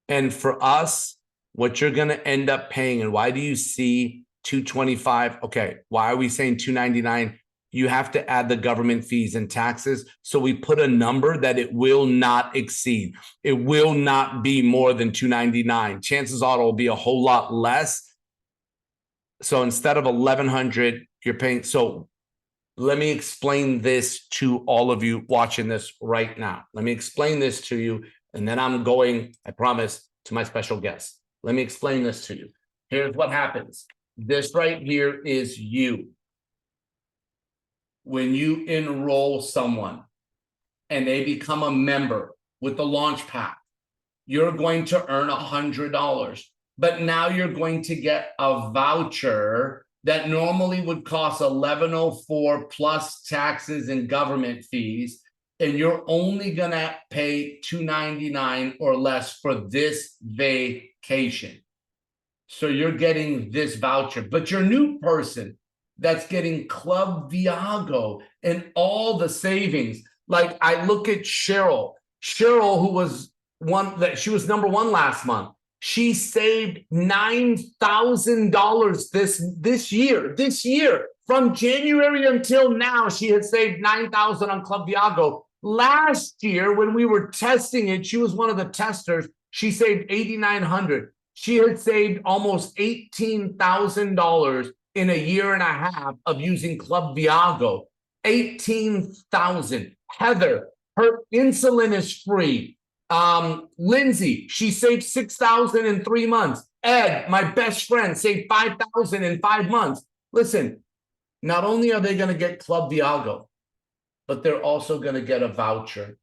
And for us, what you're going to end up paying, and why do you see $225? Okay, why are we saying $299? You have to add the government fees and taxes. So we put a number that it will not exceed. It will not be more than $299. Chances are it'll be a whole lot less. So instead of $1,100, you're paying. So let me explain this to all of you watching this right now. Let me explain this to you. And then I'm going, I promise, to my special guest. Let me explain this to you. Here's what happens. This right here is you. When you enroll someone and they become a member with the launch pack, you're going to earn $100. But now you're going to get a voucher that normally would cost $1,104 plus taxes and government fees, and you're only gonna pay $299 or less for this vacation. So you're getting this voucher, but your new person that's getting Club Viago and all the savings. Like I look at Cheryl, who was she was number 1 last month. She saved $9,000 this year. From January until now, she had saved $9,000 on Club Viago. Last year, when we were testing it, she was one of the testers. She saved $8,900. She had saved almost $18,000 in a year and a half of using Club Viago. $18,000. Heather, her insulin is free. Lindsay, she saved $6,000 in 3 months. Ed, my best friend, saved $5,000 in 5 months. Listen, not only are they going to get Club Viago, but they're also going to get a voucher.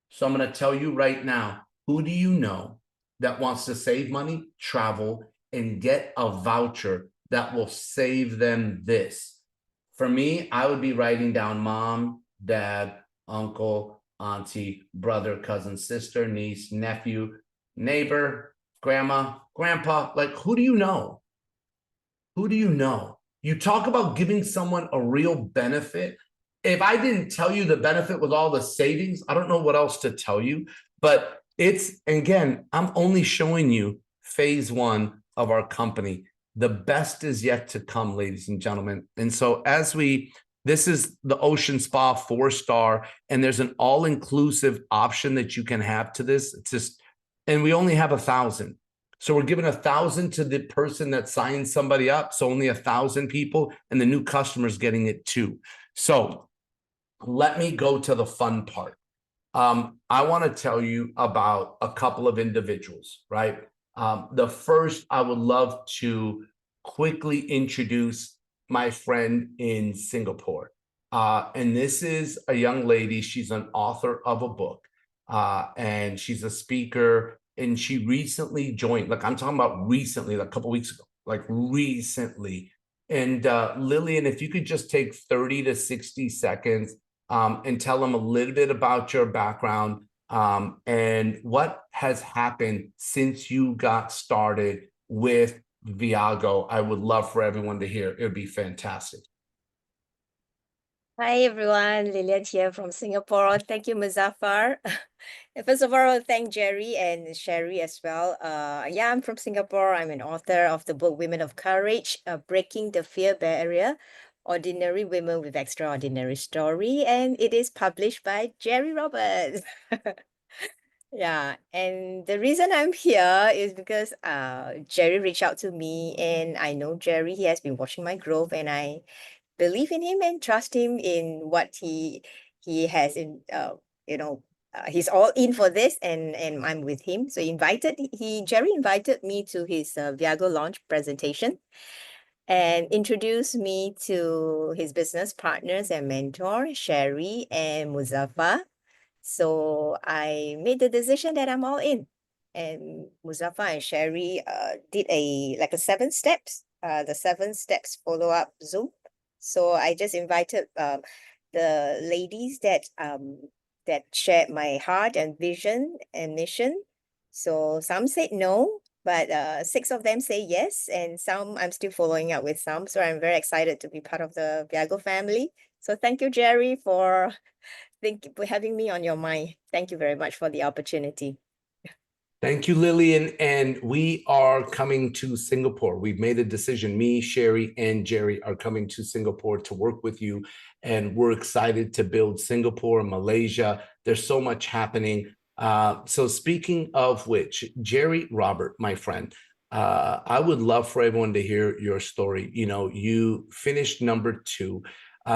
So I'm going to tell you right now, who do you know that wants to save money, travel, and get a voucher that will save them this? For me, I would be writing down mom, dad, uncle, auntie, brother, cousin, sister, niece, nephew, neighbor, grandma, grandpa. Like, who do you know? Who do you know? You talk about giving someone a real benefit. If I didn't tell you the benefit with all the savings, I don't know what else to tell you. But it's, again, I'm only showing you phase 1 of our company. The best is yet to come, ladies and gentlemen. And so this is the Ocean Spa 4-star, and there's an all-inclusive option that you can have to this. It's just, and we only have 1,000. So we're giving 1,000 to the person that signs somebody up. So only 1,000 people, and the new customer's getting it too. So let me go to the fun part. I want to tell you about a couple of individuals, right? The first, I would love to quickly introduce my friend in Singapore. And this is a young lady. She's an author of a book, and she's a speaker, and she recently joined, like I'm talking about recently, like a couple weeks ago, like recently. And Lillian, if you could just take 30 to 60 seconds and tell them a little bit about your background and what has happened since you got started with Viago. I would love for everyone to hear. It would be fantastic. Hi everyone, Lillian here from Singapore. Thank you, Muzaffar. First of all, I thank Jerry and Sherry as well. Yeah, I'm from Singapore. I'm an author of the book Women of Courage, Breaking the Fear Barrier, Ordinary Women with Extraordinary Story, and it is published by Jerry Roberts. Yeah, and the reason I'm here is because Jerry reached out to me, and I know Jerry, he has been watching my growth, and I believe in him and trust him in what he has in he's all in for this, and I'm with him. So Jerry invited me to his Viago launch presentation. and introduced me to his business partners and mentor, Sherry and Muzaffar. So I made the decision that I'm all in. And Muzaffar and Sherry did a 7 steps, the 7 steps follow-up Zoom. So I just invited the ladies that shared my heart and vision and mission. So some said no, but 6 of them say yes, and some I'm still following up with some. So I'm very excited to be part of the Viago family. So thank you, Jerry, for having me on your mind. Thank you very much for the opportunity. Thank you, Lillian. And we are coming to Singapore. We've made a decision. Me, Sherry, and Jerry are coming to Singapore to work with you. And we're excited to build Singapore, Malaysia. There's so much happening. So speaking of which, Jerry Robert, my friend, I would love for everyone to hear your story. You know, you finished number 2.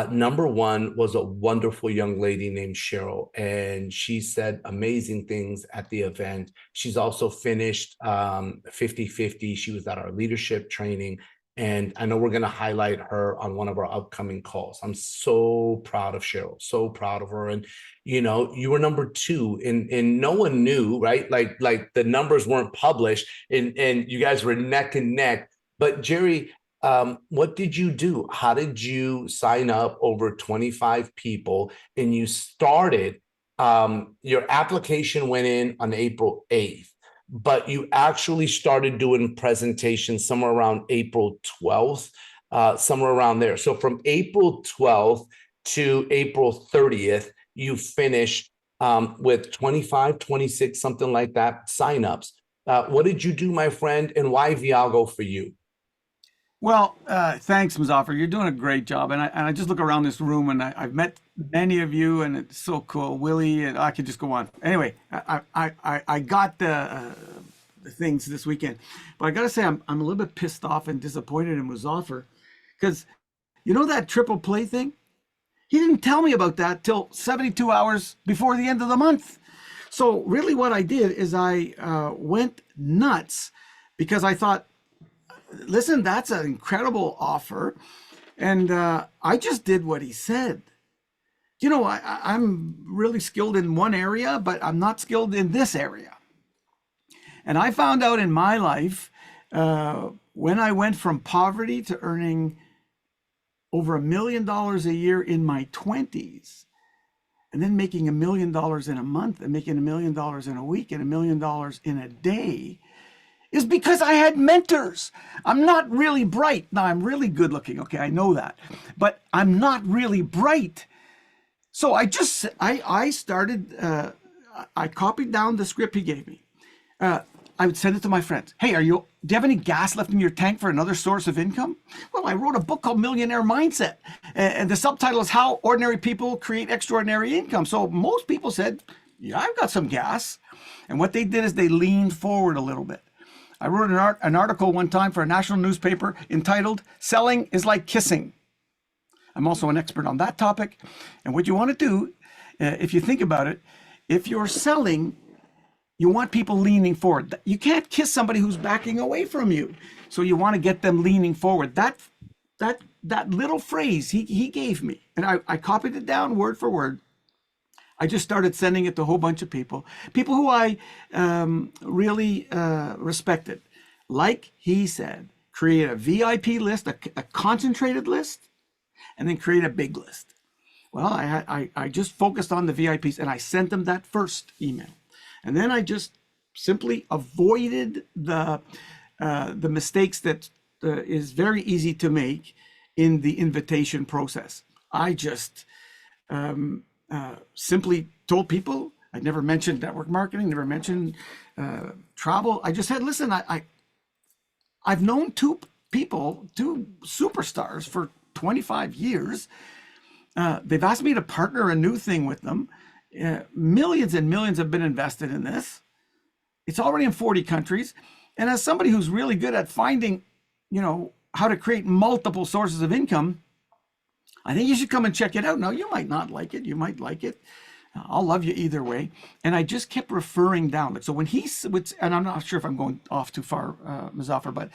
Number 1 was a wonderful young lady named Cheryl, and she said amazing things at the event. She's also finished 50/50. She was at our leadership training, and I know we're going to highlight her on one of our upcoming calls. I'm so proud of Cheryl, so proud of her. And, you know, you were number 2, and no one knew, right? Like the numbers weren't published, and you guys were neck and neck. But Jerry, what did you do? How did you sign up over 25 people? And you started, your application went in on April 8th, but you actually started doing presentations somewhere around April 12th, somewhere around there. So from April 12th to April 30th, you finished with 25, 26, something like that, signups. What did you do, my friend, and why Viago for you? Well, thanks, Muzaffar. You're doing a great job. And I just look around this room, and I've met many of you, and it's so cool. Willie, and I could just go on. Anyway, I got the things this weekend, but I got to say I'm a little bit pissed off and disappointed in Muzaffar, because you know that triple play thing? He didn't tell me about that till 72 hours before the end of the month. So really what I did is I went nuts, because I thought, listen, that's an incredible offer. And I just did what he said. You know, I'm really skilled in one area, but I'm not skilled in this area. And I found out in my life, when I went from poverty to earning over $1 million a year in my 20s, and then making $1 million in a month, and making $1 million in a week, and $1 million in a day, is because I had mentors. I'm not really bright. Now, I'm really good looking. Okay, I know that. But I'm not really bright. So I started, I copied down the script he gave me. I would send it to my friends. Hey, do you have any gas left in your tank for another source of income? Well, I wrote a book called Millionaire Mindset. And the subtitle is How Ordinary People Create Extraordinary Income. So most people said, yeah, I've got some gas. And what they did is they leaned forward a little bit. I wrote an article one time for a national newspaper entitled, Selling is Like Kissing. I'm also an expert on that topic. And what you want to do, if you think about it, if you're selling, you want people leaning forward. You can't kiss somebody who's backing away from you. So you want to get them leaning forward. That little phrase he gave me, and I copied it down word for word. I just started sending it to a whole bunch of people who I really respected. Like he said, create a VIP list, a concentrated list, and then create a big list. Well, I just focused on the VIPs, and I sent them that first email. And then I just simply avoided the mistakes that is very easy to make in the invitation process. I just simply told people, I never mentioned network marketing, never mentioned travel. I just said, listen, I've known two superstars for 25 years. They've asked me to partner a new thing with them. Millions and millions have been invested in this. It's already in 40 countries. And as somebody who's really good at finding, how to create multiple sources of income, I think you should come and check it out. Now, you might not like it. You might like it. I'll love you either way. And I just kept referring down. So when and I'm not sure if I'm going off too far, Muzaffar, but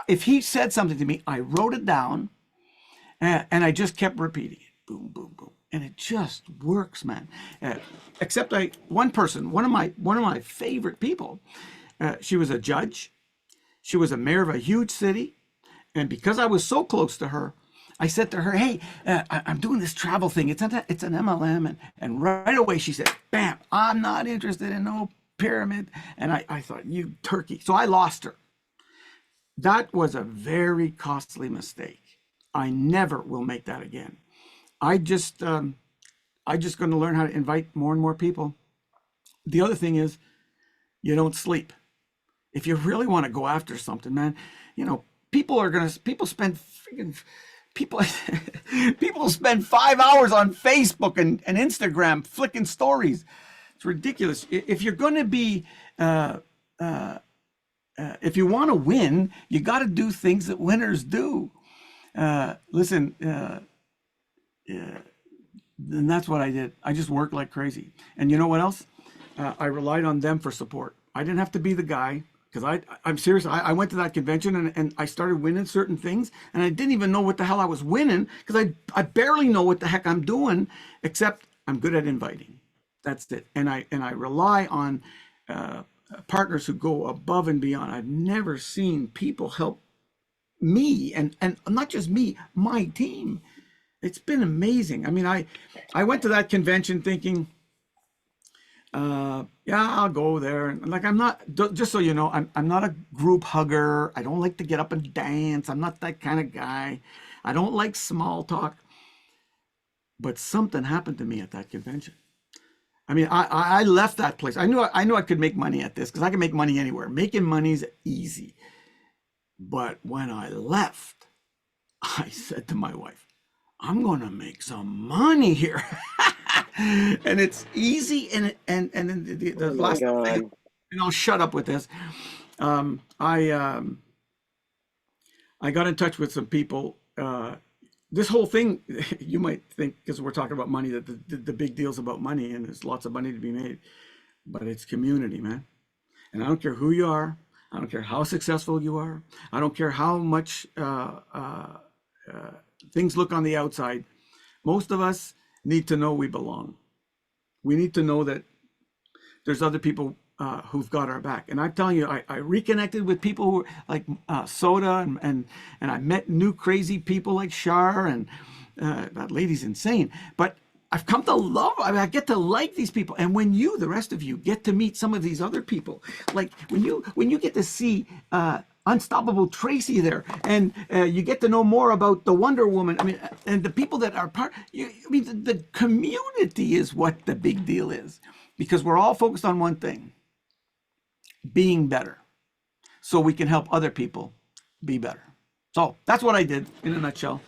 if he said something to me, I wrote it down and I just kept repeating it. Boom, boom, boom. And it just works, man. Except one person, one of my favorite people, she was a judge. She was a mayor of a huge city. And because I was so close to her, I said to her, hey, I'm doing this travel thing. It's an MLM. And right away she said, bam, I'm not interested in no pyramid. And I thought, you turkey. So I lost her. That was a very costly mistake. I never will make that again. I just going to learn how to invite more and more people. The other thing is, you don't sleep. If you really want to go after something, man, people spend people spend 5 hours on Facebook and Instagram flicking stories. It's ridiculous. If you're going to be, if you want to win, you got to do things that winners do. Listen, and that's what I did. I just worked like crazy. And you know what else? I relied on them for support. I didn't have to be the guy, because I'm serious. I went to that convention and I started winning certain things, and I didn't even know what the hell I was winning, because I barely know what the heck I'm doing, except I'm good at inviting. That's it. And I rely on partners who go above and beyond. I've never seen people help me, and not just me, my team. It's been amazing. I mean, I went to that convention thinking, yeah, I'll go there. And like, I'm not, just so you know, I'm not a group hugger. I don't like to get up and dance. I'm not that kind of guy. I don't like small talk. But something happened to me at that convention. I mean, I left that place. I knew I could make money at this, because I can make money anywhere. Making money's easy. But when I left, I said to my wife, I'm going to make some money here. And it's easy. And then the last thing, and I'll shut up with this. I got in touch with some people. This whole thing, you might think, because we're talking about money, that the big deal's about money, and there's lots of money to be made. But it's community, man. And I don't care who you are. I don't care how successful you are. I don't care how much things look on the outside. Most of us need to know we belong. We need to know that there's other people who've got our back. And I'm telling you, I reconnected with people who like Soda, and I met new crazy people like Shar, and that lady's insane. But I've come to love, I get to like these people. And when you, the rest of you, get to meet some of these other people, like when you get to see Unstoppable Tracy there, and you get to know more about the Wonder Woman, I mean, and the people that are the community is what the big deal is, because we're all focused on one thing: being better, so we can help other people be better. So that's what I did in a nutshell.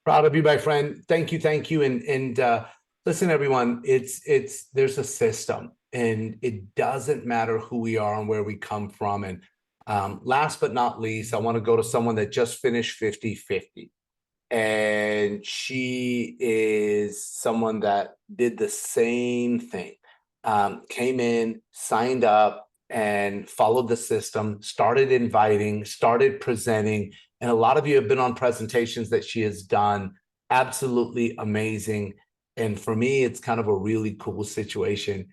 Proud of you, my friend. Thank you. And listen, everyone, there's a system, and it doesn't matter who we are and where we come from. And last but not least, I want to go to someone that just finished 50-50. And she is someone that did the same thing. Came in, signed up, and followed the system, started inviting, started presenting. And a lot of you have been on presentations that she has done. Absolutely amazing. And for me, it's kind of a really cool situation.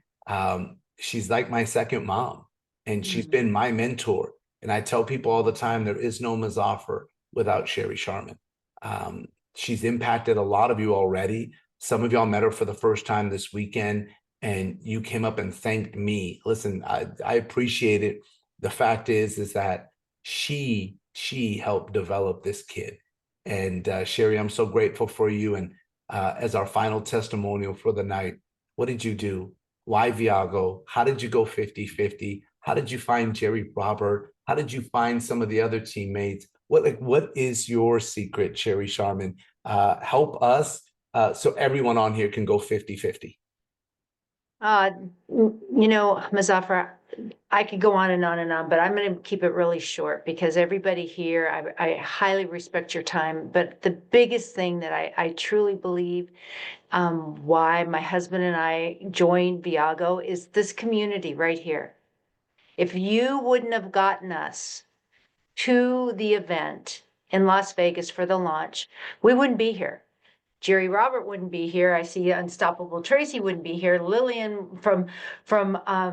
She's like my second mom, and she's been my mentor. And I tell people all the time, there is no Muzaffar without Sherry Sharman. She's impacted a lot of you already. Some of y'all met her for the first time this weekend, and you came up and thanked me. Listen, I appreciate it. The fact is that she helped develop this kid. And Sherry, I'm so grateful for you. And as our final testimonial for the night, what did you do? Why Viago? How did you go 50-50? How did you find Jerry Robert? How did you find some of the other teammates? What is your secret, Sherry Sharman? Help us so everyone on here can go 50-50. Muzaffar, I could go on and on and on, but I'm going to keep it really short, because everybody here, I highly respect your time. But the biggest thing that I truly believe why my husband and I joined Viago is this community right here. If you wouldn't have gotten us to the event in Las Vegas for the launch, we wouldn't be here. Jerry Robert wouldn't be here. I see Unstoppable Tracy wouldn't be here. Lillian from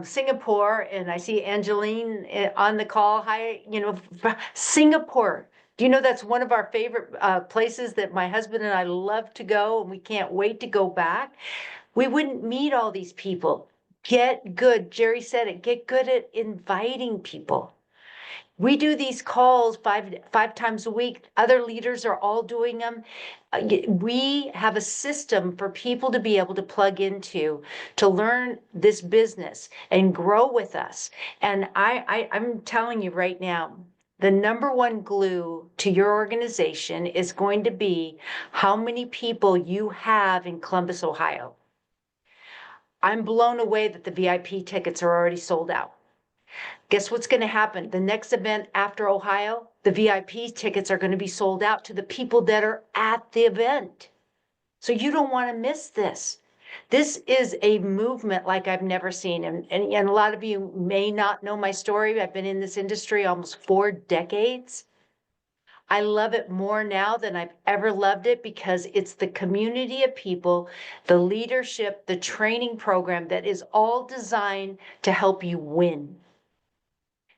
Singapore, and I see Angeline on the call. Hi, Singapore. Do you know that's one of our favorite places that my husband and I love to go, and we can't wait to go back? We wouldn't meet all these people. Get good. Jerry said it. Get good at inviting people. We do these calls five times a week. Other leaders are all doing them. We have a system for people to be able to plug into, to learn this business and grow with us. And I'm telling you right now, the number one glue to your organization is going to be how many people you have in Columbus, Ohio. I'm blown away that the VIP tickets are already sold out. Guess what's going to happen? The next event after Ohio, the VIP tickets are going to be sold out to the people that are at the event. So you don't want to miss this. This is a movement like I've never seen. And a lot of you may not know my story. I've been in this industry almost 4 decades. I love it more now than I've ever loved it because it's the community of people, the leadership, the training program that is all designed to help you win.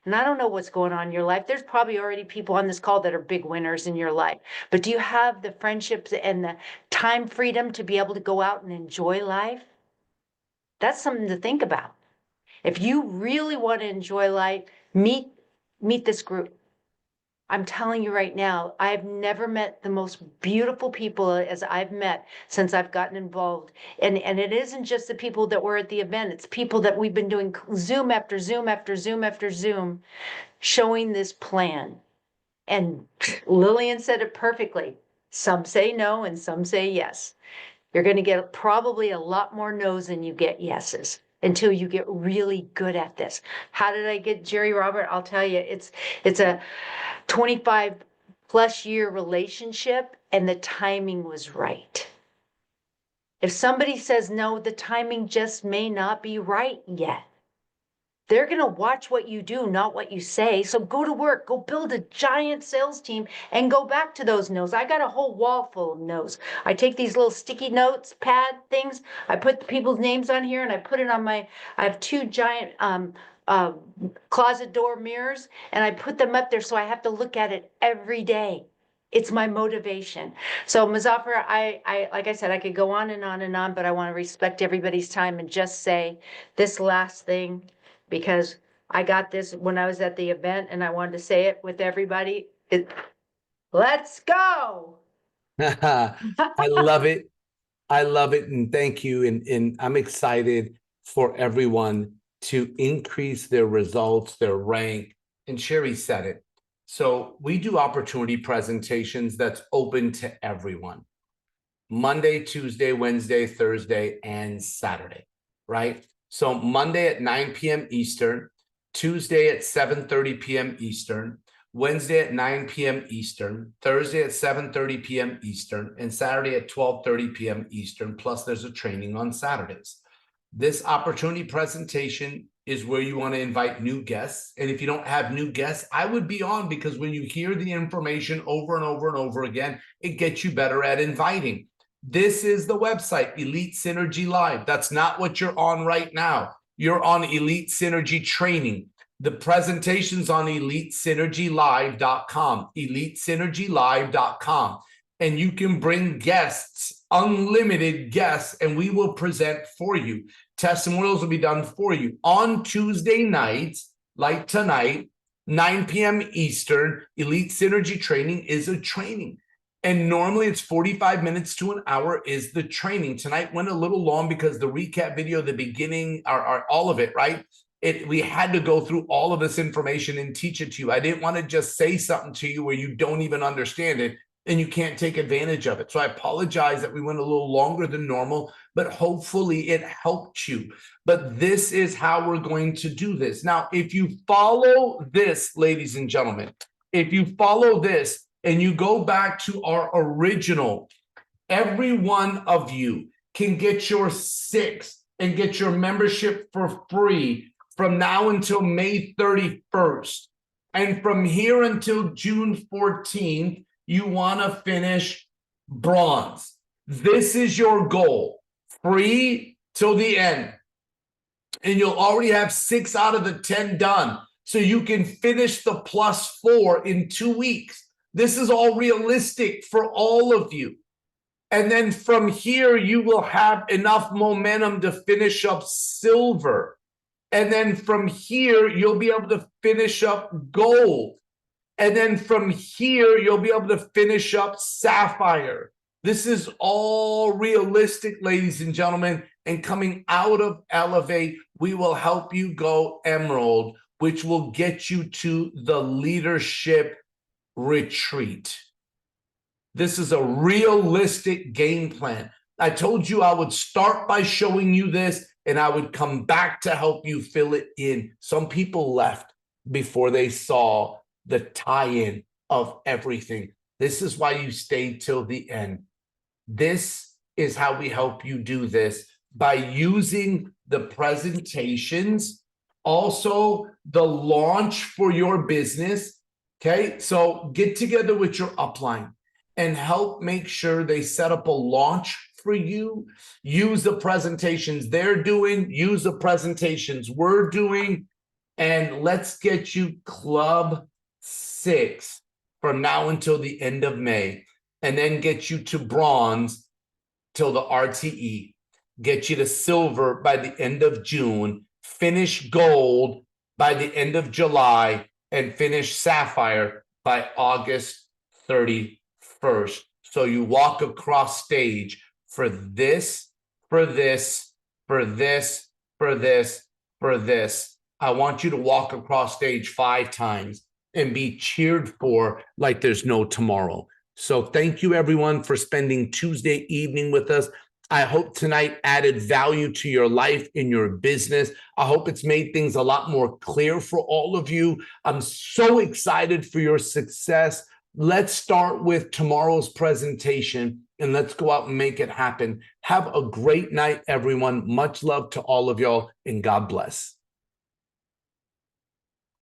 And I don't know what's going on in your life. There's probably already people on this call that are big winners in your life. But do you have the friendships and the time freedom to be able to go out and enjoy life? That's something to think about. If you really want to enjoy life, meet this group. I'm telling you right now, I've never met the most beautiful people as I've met since I've gotten involved. And it isn't just the people that were at the event, it's people that we've been doing Zoom after Zoom after Zoom after Zoom, showing this plan. And Lillian said it perfectly. Some say no and some say yes. You're going to get probably a lot more no's than you get yeses until you get really good at this. How did I get Jerry Robert? I'll tell you, it's a 25 plus year relationship, and the timing was right. If somebody says no, the timing just may not be right yet. They're going to watch what you do, not what you say. So go to work, go build a giant sales team and go back to those no's. I got a whole wall full of no's. I take these little sticky notes, pad things. I put the people's names on here and I put it on I have 2 giant closet door mirrors, and I put them up there so I have to look at it every day. It's my motivation. So Muzaffar, I like I said, I could go on and on and on, but I want to respect everybody's time and just say this last thing, because I got this when I was at the event and I wanted to say it with everybody. Let's go. I love it. I love it. And thank you. And I'm excited for everyone to increase their results, their rank. And Sherry said it. So we do opportunity presentations that's open to everyone. Monday, Tuesday, Wednesday, Thursday, and Saturday, right? So Monday at 9 p.m. Eastern, Tuesday at 7:30 p.m. Eastern, Wednesday at 9 p.m. Eastern, Thursday at 7:30 p.m. Eastern, and Saturday at 12:30 p.m. Eastern, plus there's a training on Saturdays. This opportunity presentation is where you want to invite new guests. And if you don't have new guests, I would be on, because when you hear the information over and over and over again, it gets you better at inviting. This is the website, Elite Synergy Live. That's not what you're on right now. You're on Elite Synergy Training. The presentation's on EliteSynergyLive.com, EliteSynergyLive.com. And you can bring guests, unlimited guests, and we will present for you. Testimonials will be done for you. On Tuesday nights, like tonight, 9 p.m. Eastern, Elite Synergy Training is a training. And normally it's 45 minutes to an hour is the training. Tonight went a little long because the recap video, the beginning, are all of it, right? We had to go through all of this information and teach it to you. I didn't want to just say something to you where you don't even understand it and you can't take advantage of it. So I apologize that we went a little longer than normal, but hopefully it helped you. But this is how we're going to do this. Now, if you follow this, ladies and gentlemen, if you follow this, and you go back to our original, every one of you can get your 6 and get your membership for free from now until May 31st. And from here until June 14th, you want to finish bronze. This is your goal, free till the end. And you'll already have 6 out of the 10 done. So you can finish the +4 in 2 weeks. This is all realistic for all of you. And then from here, you will have enough momentum to finish up silver. And then from here, you'll be able to finish up gold. And then from here, you'll be able to finish up sapphire. This is all realistic, ladies and gentlemen. And coming out of Elevate, we will help you go emerald, which will get you to the leadership retreat. This is a realistic game plan. I told you I would start by showing you this, and I would come back to help you fill it in. Some people left before they saw the tie-in of everything. This is why you stayed till the end. This is how we help you do this, by using the presentations, also the launch for your business. Okay, so get together with your upline and help make sure they set up a launch for you. Use the presentations they're doing, use the presentations we're doing, and let's get you Club 6 from now until the end of May, and then get you to bronze till the RTE, get you to silver by the end of June, finish gold by the end of July, and finish sapphire by August 31st. So you walk across stage for this, for this, for this, for this, for this. I want you to walk across stage 5 times and be cheered for like there's no tomorrow. So thank you, everyone, for spending Tuesday evening with us. I hope tonight added value to your life in your business. I hope it's made things a lot more clear for all of you. I'm so excited for your success. Let's start with tomorrow's presentation and let's go out and make it happen. Have a great night, everyone. Much love to all of y'all, and God bless.